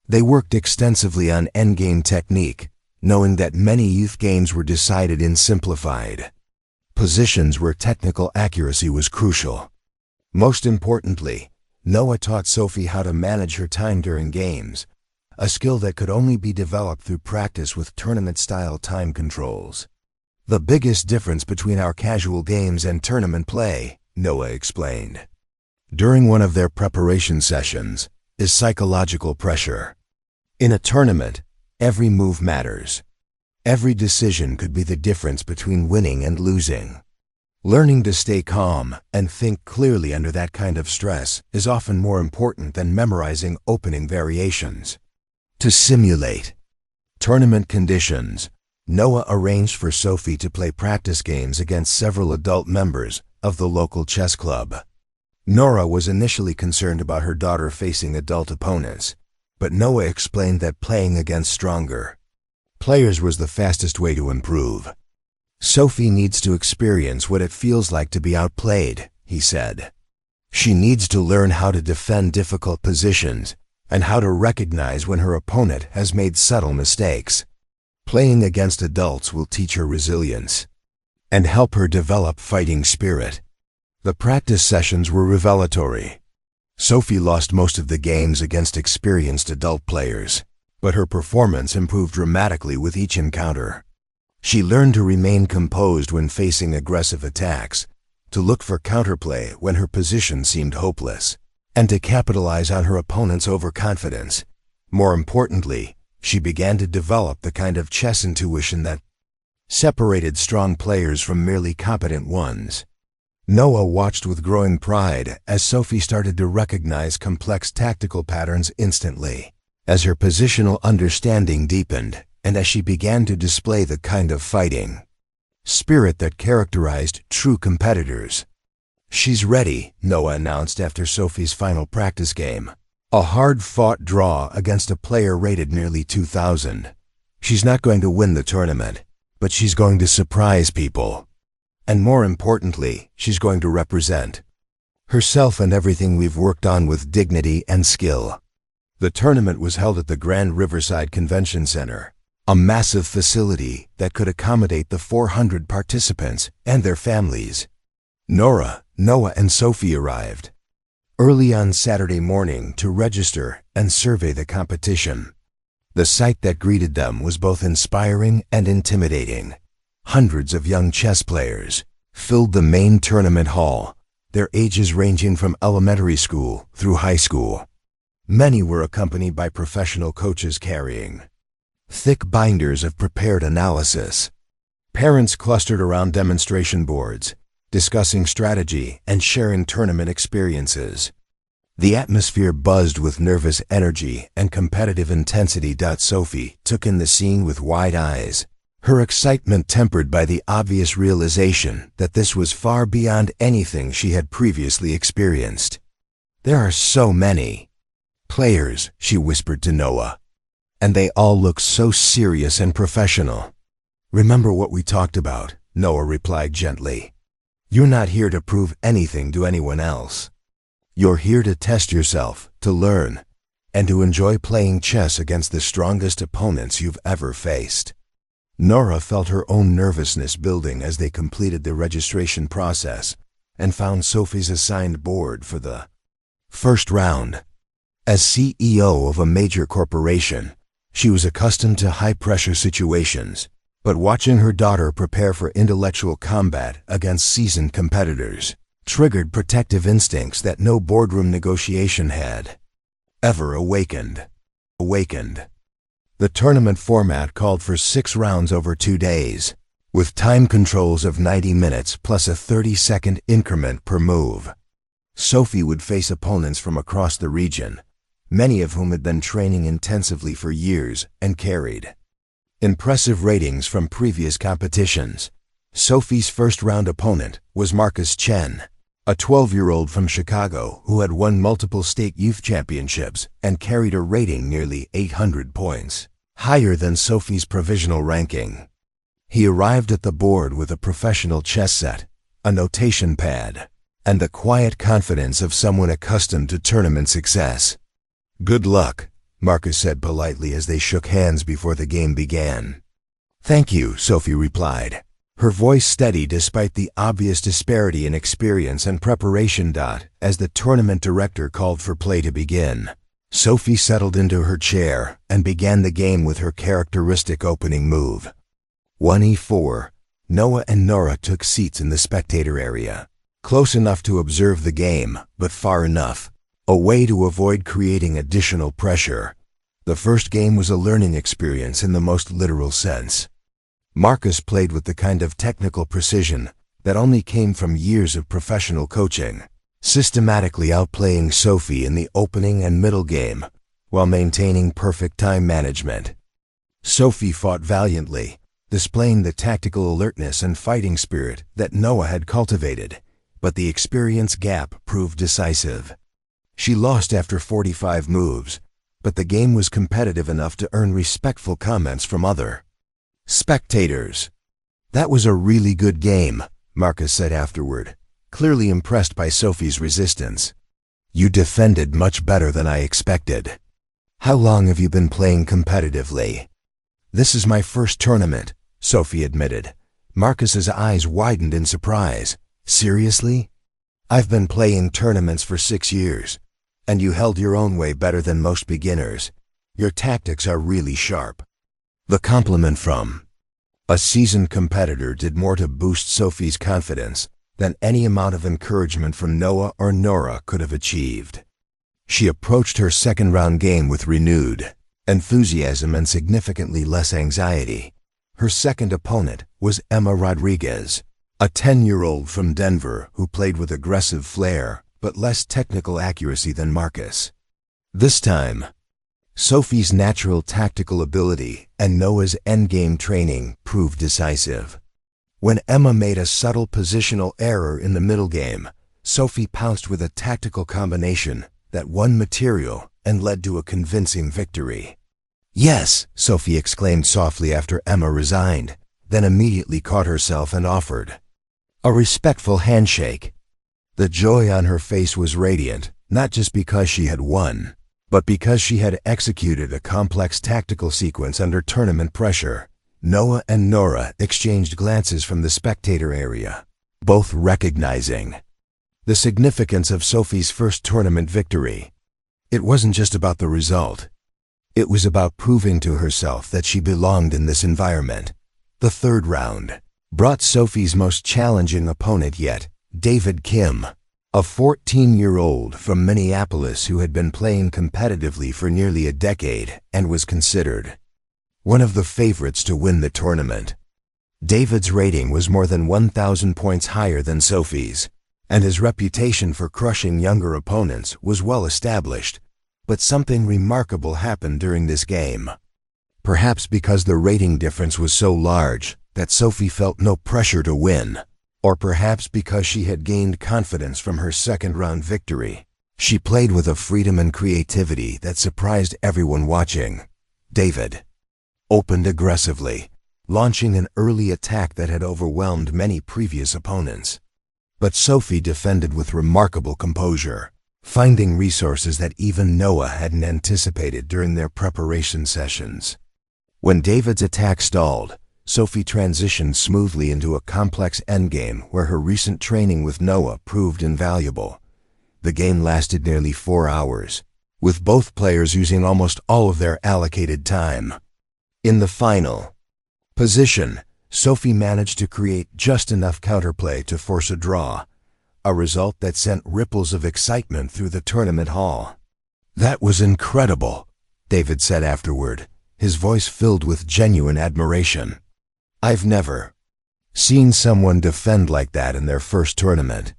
Speaker 1: They worked extensively on endgame technique, knowing that many youth games were decided in simplified positions where technical accuracy was crucial. Most importantly, Noah taught Sophie how to manage her time during games, a skill that could only be developed through practice with tournament-style time controls. "The biggest difference between our casual games and tournament play," Noah explained, during one of their preparation sessions, "is psychological pressure. In a tournament, every move matters. Every decision could be the difference between winning and losing. Learning to stay calm and think clearly under that kind of stress is often more important than memorizing opening variations." To simulate tournament conditions, Noah arranged for Sophie to play practice games against several adult members of the local chess club. Nora was initially concerned about her daughter facing adult opponents, but Noah explained that playing against stronger players was the fastest way to improve. "Sophie needs to experience what it feels like to be outplayed," he said. "She needs to learn how to defend difficult positions and how to recognize when her opponent has made subtle mistakes. Playing against adults will teach her resilience and help her develop fighting spirit." The practice sessions were revelatory. Sophie lost most of the games against experienced adult players, but her performance improved dramatically with each encounter. She learned to remain composed when facing aggressive attacks, to look for counterplay when her position seemed hopeless, and to capitalize on her opponent's overconfidence. More importantly, she began to develop the kind of chess intuition that separated strong players from merely competent ones. Noah watched with growing pride as Sophie started to recognize complex tactical patterns instantly. As her positional understanding deepened, and as she began to display the kind of fighting spirit that characterized true competitors. "She's ready," Noah announced after Sophie's final practice game. A hard-fought draw against a player rated nearly 2,000. "She's not going to win the tournament, but she's going to surprise people. And more importantly, she's going to represent herself and everything we've worked on with dignity and skill." The tournament was held at the Grand Riverside Convention Center, a massive facility that could accommodate the 400 participants and their families. Nora, Noah, and Sophie arrived early on Saturday morning to register and survey the competition. The sight that greeted them was both inspiring and intimidating. Hundreds of young chess players filled the main tournament hall, their ages ranging from elementary school through high school. Many were accompanied by professional coaches carrying thick binders of prepared analysis. Parents clustered around demonstration boards, discussing strategy and sharing tournament experiences. The atmosphere buzzed with nervous energy and competitive intensity. Sophie took in the scene with wide eyes, her excitement tempered by the obvious realization that this was far beyond anything she had previously experienced. "There are so many players," she whispered to Noah, "and they all look so serious and professional." "Remember what we talked about," Noah replied gently. "You're not here to prove anything to anyone else. You're here to test yourself, to learn, and to enjoy playing chess against the strongest opponents you've ever faced." Nora felt her own nervousness building as they completed the registration process and found Sophie's assigned board for the first round. As CEO of a major corporation, she was accustomed to high-pressure situations, but watching her daughter prepare for intellectual combat against seasoned competitors triggered protective instincts that no boardroom negotiation had ever awakened. The tournament format called for 6 rounds over 2 days, with time controls of 90 minutes plus a 30-second increment per move. Sophie would face opponents from across the region, many of whom had been training intensively for years and carried impressive ratings from previous competitions. Sophie's first-round opponent was Marcus Chen, a 12-year-old from Chicago who had won multiple state youth championships and carried a rating nearly 800 points, higher than Sophie's provisional ranking. He arrived at the board with a professional chess set, a notation pad, and the quiet confidence of someone accustomed to tournament success. "Good luck," Marcus said politely as they shook hands before the game began. "Thank you," Sophie replied, her voice steady despite the obvious disparity in experience and preparation. As the tournament director called for play to begin, Sophie settled into her chair and began the game with her characteristic opening move. 1e4. Noah and Nora took seats in the spectator area, close enough to observe the game, but far enough away to avoid creating additional pressure. The first game was a learning experience in the most literal sense. Marcus played with the kind of technical precision that only came from years of professional coaching, systematically outplaying Sophie in the opening and middle game while maintaining perfect time management. Sophie fought valiantly, displaying the tactical alertness and fighting spirit that Noah had cultivated, but the experience gap proved decisive. She lost after 45 moves, but the game was competitive enough to earn respectful comments from other spectators. "That was a really good game," Marcus said afterward, clearly impressed by Sophie's resistance. "You defended much better than I expected. How long have you been playing competitively?" "This is my first tournament," Sophie admitted. Marcus's eyes widened in surprise. "Seriously? I've been playing tournaments for 6 years, and you held your own way better than most beginners. Your tactics are really sharp." The compliment from a seasoned competitor did more to boost Sophie's confidence than any amount of encouragement from Noah or Nora could have achieved. She approached her second-round game with renewed enthusiasm and significantly less anxiety. Her second opponent was Emma Rodriguez, a 10-year-old from Denver who played with aggressive flair but less technical accuracy than Marcus. This time, Sophie's natural tactical ability and Noah's endgame training proved decisive. When Emma made a subtle positional error in the middle game, Sophie pounced with a tactical combination that won material and led to a convincing victory. "Yes," Sophie exclaimed softly after Emma resigned, then immediately caught herself and offered a respectful handshake. The joy on her face was radiant, not just because she had won, but because she had executed a complex tactical sequence under tournament pressure. Noah and Nora exchanged glances from the spectator area, both recognizing the significance of Sophie's first tournament victory. It wasn't just about the result. It was about proving to herself that she belonged in this environment. The third round brought Sophie's most challenging opponent yet, David Kim, a 14-year-old from Minneapolis who had been playing competitively for nearly a decade and was considered one of the favorites to win the tournament. David's rating was more than 1,000 points higher than Sophie's, and his reputation for crushing younger opponents was well established. But something remarkable happened during this game. Perhaps because the rating difference was so large that Sophie felt no pressure to win, or perhaps because she had gained confidence from her second-round victory, she played with a freedom and creativity that surprised everyone watching. David opened aggressively, launching an early attack that had overwhelmed many previous opponents. But Sophie defended with remarkable composure, finding resources that even Noah hadn't anticipated during their preparation sessions. When David's attack stalled, Sophie transitioned smoothly into a complex endgame where her recent training with Noah proved invaluable. The game lasted nearly 4 hours, with both players using almost all of their allocated time. In the final position, Sophie managed to create just enough counterplay to force a draw, a result that sent ripples of excitement through the tournament hall. "That was incredible," David said afterward, his voice filled with genuine admiration. "I've never seen someone defend like that in their first tournament.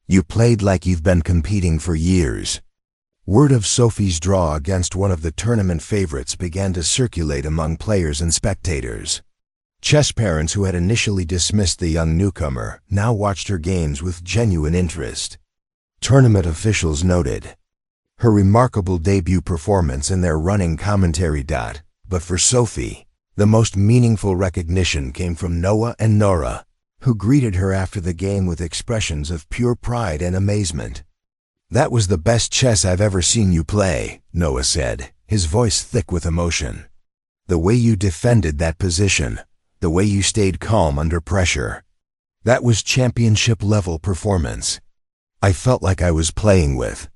Speaker 1: You played like you've been competing for years." Word of Sophie's draw against one of the tournament favorites began to circulate among players and spectators. Chess parents who had initially dismissed the young newcomer now watched her games with genuine interest. Tournament officials noted her remarkable debut performance in their running commentary. But for Sophie, the most meaningful recognition came from Noah and Nora, who greeted her after the game with expressions of pure pride and amazement. "That was the best chess I've ever seen you play," Noah said, his voice thick with emotion. "The way you defended that position, the way you stayed calm under pressure. That was championship-level performance. I felt like I was playing with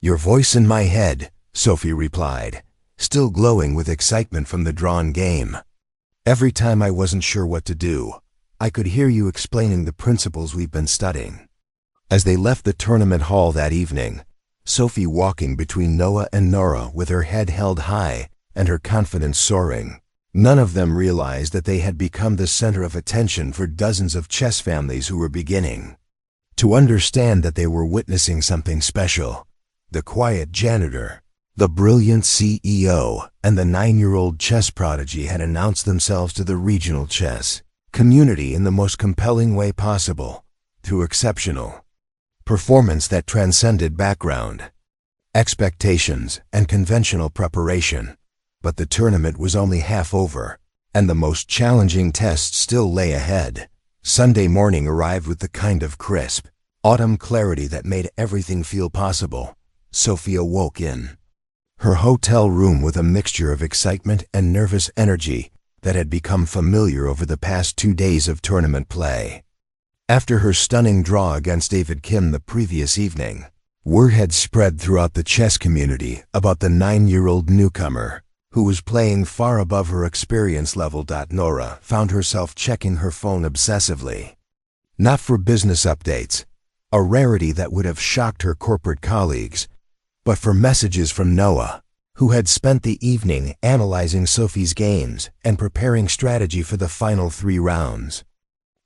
Speaker 1: your voice in my head," Sophie replied, still glowing with excitement from the drawn game. "Every time I wasn't sure what to do, I could hear you explaining the principles we've been studying." As they left the tournament hall that evening, Sophie walking between Noah and Nora with her head held high and her confidence soaring. None of them realized that they had become the center of attention for dozens of chess families who were beginning to understand that they were witnessing something special. The quiet janitor, the brilliant CEO, and the 9-year-old chess prodigy had announced themselves to the regional chess community in the most compelling way possible, through exceptional performance that transcended background, expectations, and conventional preparation. But the tournament was only half over, and the most challenging test still lay ahead. Sunday morning arrived with the kind of crisp, autumn clarity that made everything feel possible. Sophie awoke in her hotel room with a mixture of excitement and nervous energy that had become familiar over the past 2 days of tournament play. After her stunning draw against David Kim the previous evening, word had spread throughout the chess community about the 9-year-old newcomer, who was playing far above her experience level. Nora found herself checking her phone obsessively. Not for business updates, a rarity that would have shocked her corporate colleagues, but for messages from Noah, who had spent the evening analyzing Sophie's games and preparing strategy for the final 3 rounds.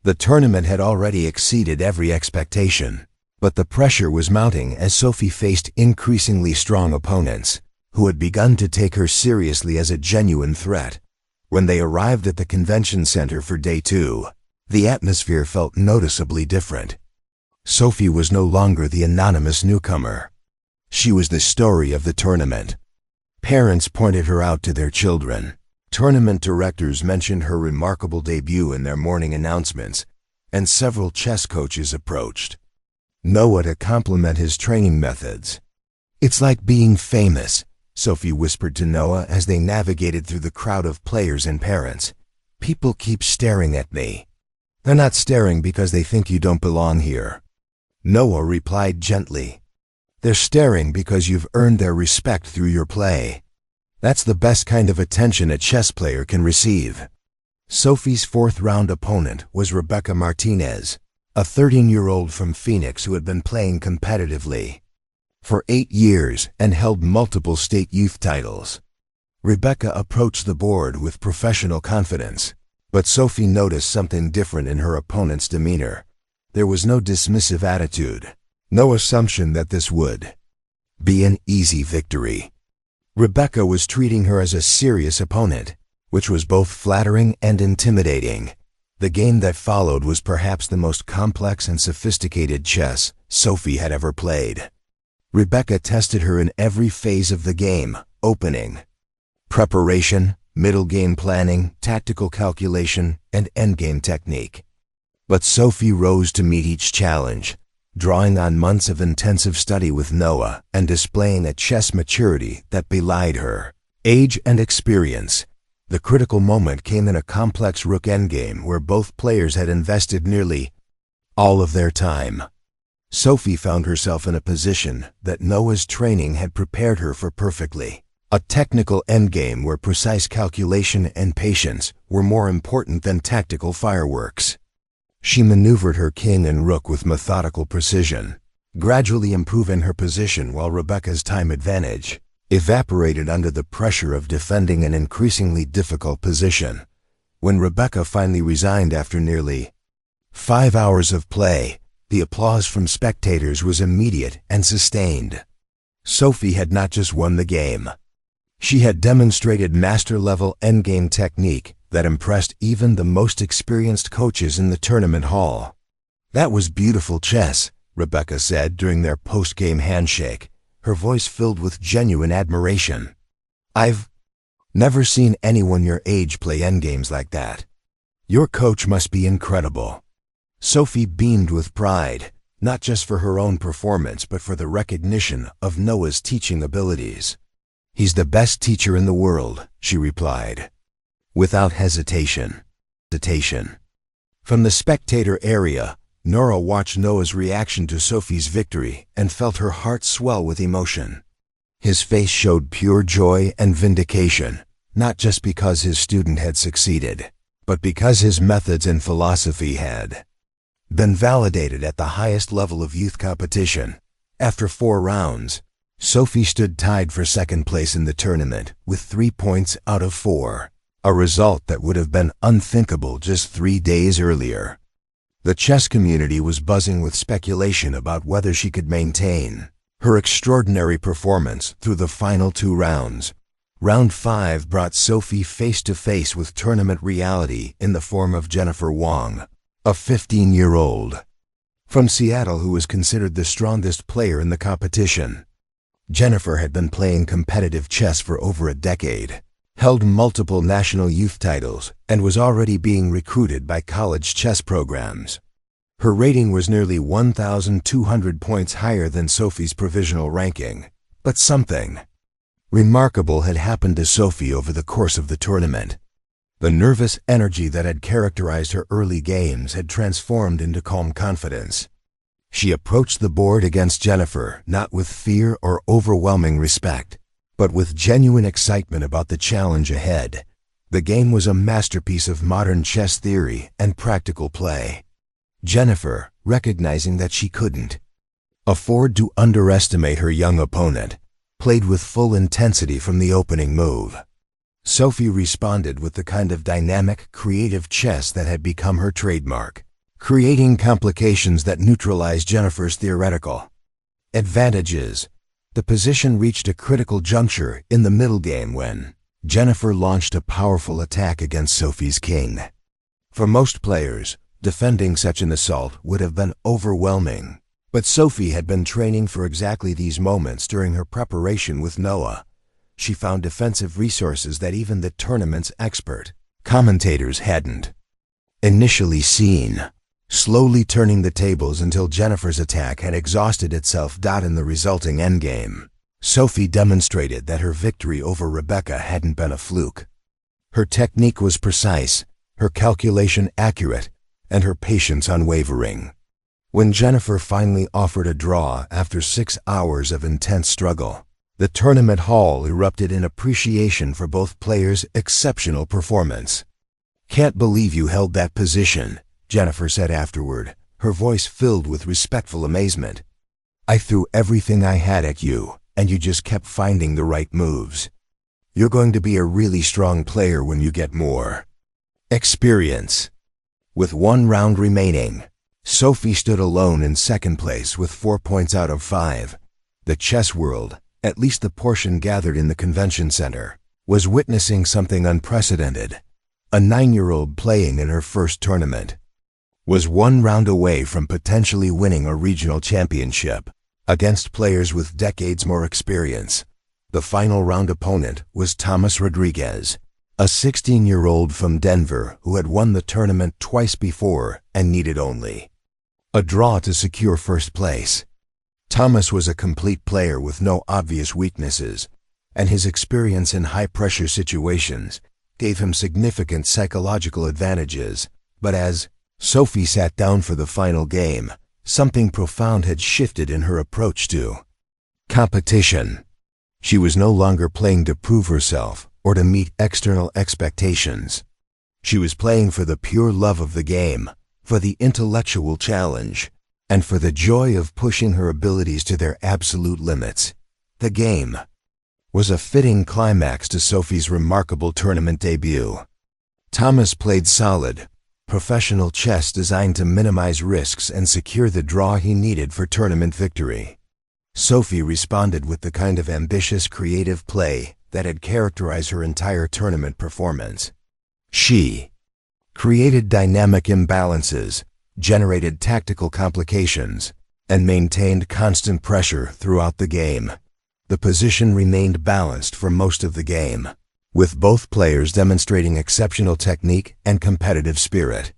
Speaker 1: The tournament had already exceeded every expectation, but the pressure was mounting as Sophie faced increasingly strong opponents, who had begun to take her seriously as a genuine threat. When they arrived at the convention center for day 2, the atmosphere felt noticeably different. Sophie was no longer the anonymous newcomer. She was the story of the tournament. Parents pointed her out to their children. Tournament directors mentioned her remarkable debut in their morning announcements, and several chess coaches approached Noah to compliment his training methods. "It's like being famous," Sophie whispered to Noah as they navigated through the crowd of players and parents. "People keep staring at me." "They're not staring because they think you don't belong here," Noah replied gently. "They're staring because you've earned their respect through your play. That's the best kind of attention a chess player can receive." Sophie's fourth-round opponent was Rebecca Martinez, a 13-year-old from Phoenix who had been playing competitively for 8 years and held multiple state youth titles. Rebecca approached the board with professional confidence, but Sophie noticed something different in her opponent's demeanor. There was no dismissive attitude, no assumption that this would be an easy victory. Rebecca was treating her as a serious opponent, which was both flattering and intimidating. The game that followed was perhaps the most complex and sophisticated chess Sophie had ever played. Rebecca tested her in every phase of the game: opening, preparation, middle game planning, tactical calculation, and endgame technique. But Sophie rose to meet each challenge, drawing on months of intensive study with Noah and displaying a chess maturity that belied her age and experience. The critical moment came in a complex rook endgame where both players had invested nearly all of their time. Sophie found herself in a position that Noah's training had prepared her for perfectly. A technical endgame where precise calculation and patience were more important than tactical fireworks. She maneuvered her king and rook with methodical precision, gradually improving her position while Rebecca's time advantage evaporated under the pressure of defending an increasingly difficult position. When Rebecca finally resigned after nearly 5 hours of play, the applause from spectators was immediate and sustained. Sophie had not just won the game. She had demonstrated master-level endgame technique that impressed even the most experienced coaches in the tournament hall. "That was beautiful chess," Rebecca said during their post-game handshake, her voice filled with genuine admiration. "I've never seen anyone your age play endgames like that. Your coach must be incredible." Sophie beamed with pride, not just for her own performance but for the recognition of Noah's teaching abilities. "He's the best teacher in the world," she replied, without hesitation. From the spectator area, Nora watched Noah's reaction to Sophie's victory and felt her heart swell with emotion. His face showed pure joy and vindication, not just because his student had succeeded, but because his methods and philosophy had been validated at the highest level of youth competition. After 4 rounds, Sophie stood tied for second place in the tournament with 3 points out of 4, a result that would have been unthinkable just 3 days earlier. The chess community was buzzing with speculation about whether she could maintain her extraordinary performance through the final 2 rounds. Round 5 brought Sophie face-to-face with tournament reality in the form of Jennifer Wong, a 15-year-old from Seattle who was considered the strongest player in the competition. Jennifer had been playing competitive chess for over a decade, held multiple national youth titles, and was already being recruited by college chess programs. Her rating was nearly 1,200 points higher than Sophie's provisional ranking, but something remarkable had happened to Sophie over the course of the tournament. The nervous energy that had characterized her early games had transformed into calm confidence. She approached the board against Jennifer not with fear or overwhelming respect, but with genuine excitement about the challenge ahead. The game was a masterpiece of modern chess theory and practical play. Jennifer, recognizing that she couldn't afford to underestimate her young opponent, played with full intensity from the opening move. Sophie responded with the kind of dynamic, creative chess that had become her trademark. creating complications that neutralized Jennifer's theoretical advantages. The position reached a critical juncture in the middle game when Jennifer launched a powerful attack against Sophie's king. For most players, defending such an assault would have been overwhelming. But Sophie had been training for exactly these moments during her preparation with Noah. She found defensive resources that even the tournament's expert commentators hadn't initially seen, slowly turning the tables until Jennifer's attack had exhausted itself. In the resulting endgame, Sophie demonstrated that her victory over Rebecca hadn't been a fluke. Her technique was precise, her calculation accurate, and her patience unwavering. When Jennifer finally offered a draw after 6 hours of intense struggle, the tournament hall erupted in appreciation for both players' exceptional performance. "Can't believe you held that position," Jennifer said afterward, her voice filled with respectful amazement. "I threw everything I had at you, and you just kept finding the right moves. You're going to be a really strong player when you get more experience." With 1 round remaining, Sophie stood alone in second place with 4 points out of 5. The chess world, at least the portion gathered in the convention center, was witnessing something unprecedented. A 9-year-old playing in her first tournament was 1 round away from potentially winning a regional championship against players with decades more experience. The final round opponent was Thomas Rodriguez, a 16-year-old from Denver who had won the tournament twice before and needed only a draw to secure first place. Thomas was a complete player with no obvious weaknesses, and his experience in high-pressure situations gave him significant psychological advantages. But as Sophie sat down for the final game, something profound had shifted in her approach to competition. She was no longer playing to prove herself or to meet external expectations. She was playing for the pure love of the game, for the intellectual challenge, and for the joy of pushing her abilities to their absolute limits. The game was a fitting climax to Sophie's remarkable tournament debut. Thomas played solid, professional chess designed to minimize risks and secure the draw he needed for tournament victory. Sophie responded with the kind of ambitious, creative play that had characterized her entire tournament performance. She created dynamic imbalances, generated tactical complications, and maintained constant pressure throughout the game. The position remained balanced for most of the game, with both players demonstrating exceptional technique and competitive spirit.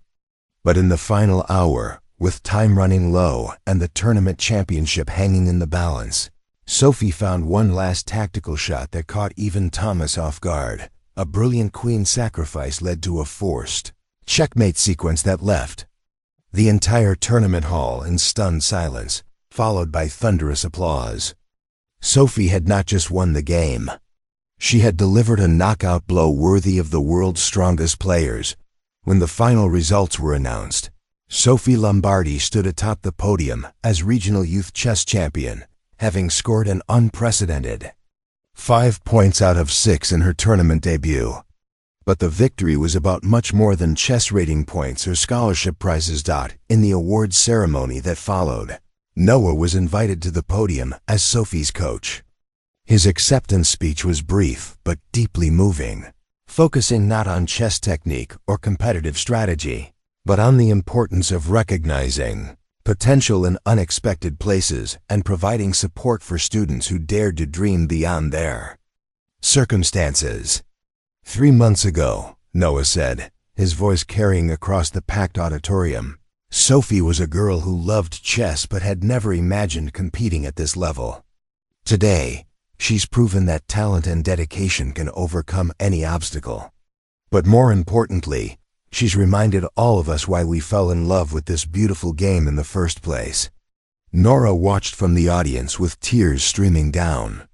Speaker 1: But in the final hour, with time running low and the tournament championship hanging in the balance, Sophie found one last tactical shot that caught even Thomas off guard. A brilliant queen sacrifice led to a forced checkmate sequence that left the entire tournament hall in stunned silence, followed by thunderous applause. Sophie had not just won the game. She had delivered a knockout blow worthy of the world's strongest players. When the final results were announced, Sophie Lombardi stood atop the podium as regional youth chess champion, having scored an unprecedented 5 points out of 6 in her tournament debut. But the victory was about much more than chess rating points or scholarship prizes. In the awards ceremony that followed, Noah was invited to the podium as Sophie's coach. His acceptance speech was brief but deeply moving, focusing not on chess technique or competitive strategy, but on the importance of recognizing potential in unexpected places and providing support for students who dared to dream beyond their circumstances. 3 months ago, Noah said, his voice carrying across the packed auditorium, Sophie was a girl who loved chess but had never imagined competing at this level. Today, she's proven that talent and dedication can overcome any obstacle. But more importantly, she's reminded all of us why we fell in love with this beautiful game in the first place. Nora watched from the audience with tears streaming down,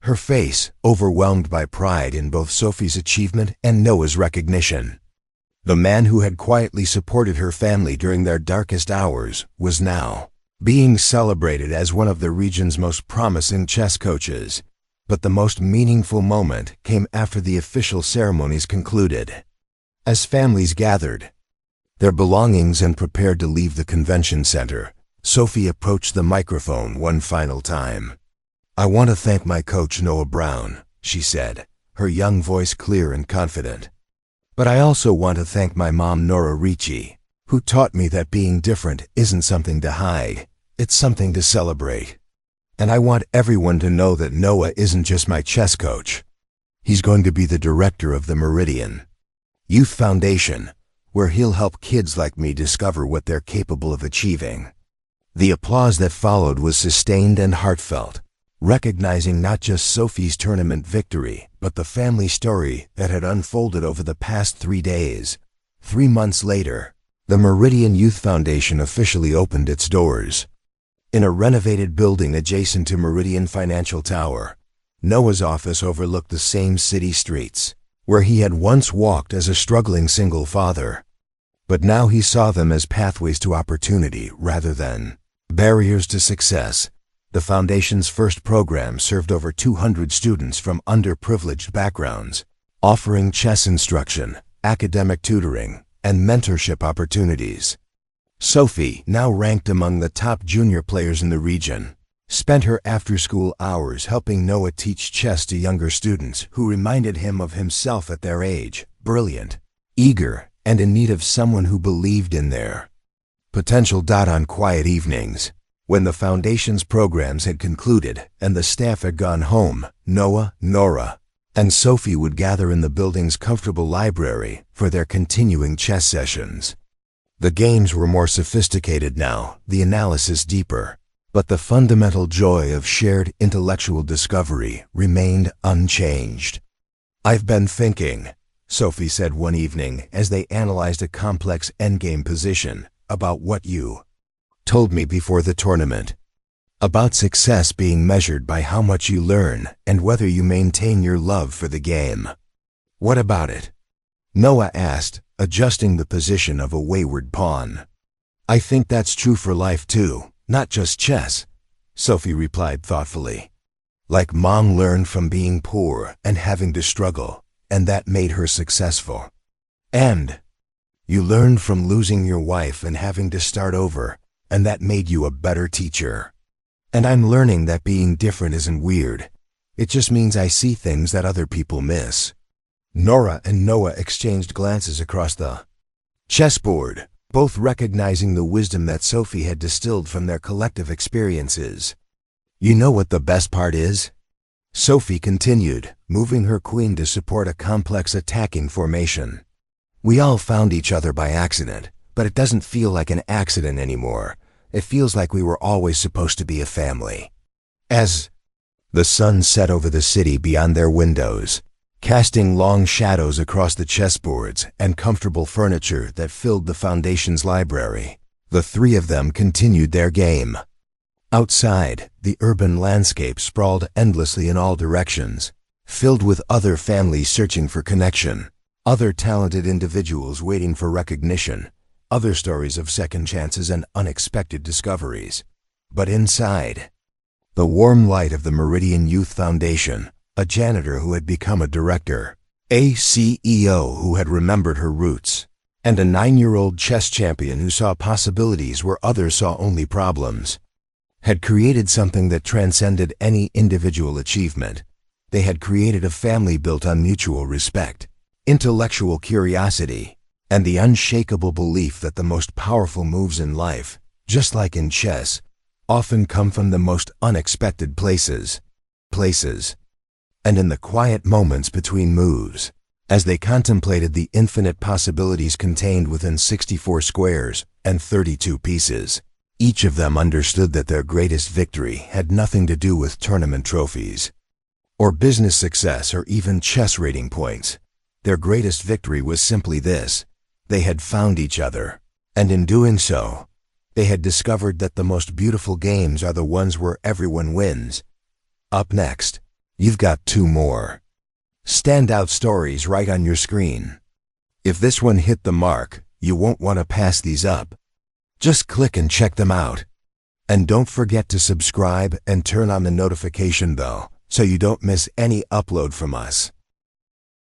Speaker 1: her face overwhelmed by pride in both Sophie's achievement and Noah's recognition. The man who had quietly supported her family during their darkest hours was now being celebrated as one of the region's most promising chess coaches. But the most meaningful moment came after the official ceremonies concluded. As families gathered their belongings and prepared to leave the convention center, Sophie approached the microphone one final time. "I want to thank my coach Noah Brown," she said, her young voice clear and confident. "But I also want to thank my mom Nora Ricci, who taught me that being different isn't something to hide, it's something to celebrate. And I want everyone to know that Noah isn't just my chess coach. He's going to be the director of the Meridian Youth Foundation, where he'll help kids like me discover what they're capable of achieving." The applause that followed was sustained and heartfelt, recognizing not just Sophie's tournament victory, but the family story that had unfolded over the past 3 days. 3 months later, the Meridian Youth Foundation officially opened its doors. In a renovated building adjacent to Meridian Financial Tower, Noah's office overlooked the same city streets, where he had once walked as a struggling single father. But now he saw them as pathways to opportunity rather than barriers to success. The Foundation's first program served over 200 students from underprivileged backgrounds, offering chess instruction, academic tutoring, and mentorship opportunities. Sophie, now ranked among the top junior players in the region, spent her after-school hours helping Noah teach chess to younger students who reminded him of himself at their age, brilliant, eager, and in need of someone who believed in their potential. On quiet evenings, when the Foundation's programs had concluded and the staff had gone home, Noah, Nora, and Sophie would gather in the building's comfortable library for their continuing chess sessions. The games were more sophisticated now, the analysis deeper, but the fundamental joy of shared intellectual discovery remained unchanged. "I've been thinking," Sophie said one evening as they analyzed a complex endgame position, "about what you told me before the tournament. About success being measured by how much you learn and whether you maintain your love for the game." "What about it?" Noah asked, adjusting the position of a wayward pawn. "I think that's true for life too, not just chess," Sophie replied thoughtfully. "Like Mom learned from being poor and having to struggle, and that made her successful. And you learned from losing your wife and having to start over, and that made you a better teacher. And I'm learning that being different isn't weird. It just means I see things that other people miss." Nora and Noah exchanged glances across the chessboard, both recognizing the wisdom that Sophie had distilled from their collective experiences. "You know what the best part is?" Sophie continued, moving her queen to support a complex attacking formation. "We all found each other by accident, but it doesn't feel like an accident anymore. It feels like we were always supposed to be a family." As the sun set over the city beyond their windows, casting long shadows across the chessboards and comfortable furniture that filled the Foundation's library, the three of them continued their game. Outside, the urban landscape sprawled endlessly in all directions, filled with other families searching for connection, other talented individuals waiting for recognition, other stories of second chances and unexpected discoveries. But inside, the warm light of the Meridian Youth Foundation, a janitor who had become a director, a CEO who had remembered her roots, and a 9-year-old chess champion who saw possibilities where others saw only problems, had created something that transcended any individual achievement. They had created a family built on mutual respect, intellectual curiosity, and the unshakable belief that the most powerful moves in life, just like in chess, often come from the most unexpected places. And in the quiet moments between moves, as they contemplated the infinite possibilities contained within 64 squares and 32 pieces, each of them understood that their greatest victory had nothing to do with tournament trophies, or business success, or even chess rating points. Their greatest victory was simply this: they had found each other, and in doing so, they had discovered that the most beautiful games are the ones where everyone wins. Up next, you've got 2 more standout stories right on your screen. If this one hit the mark, you won't want to pass these up. Just click and check them out. And don't forget to subscribe and turn on the notification bell so you don't miss any upload from us.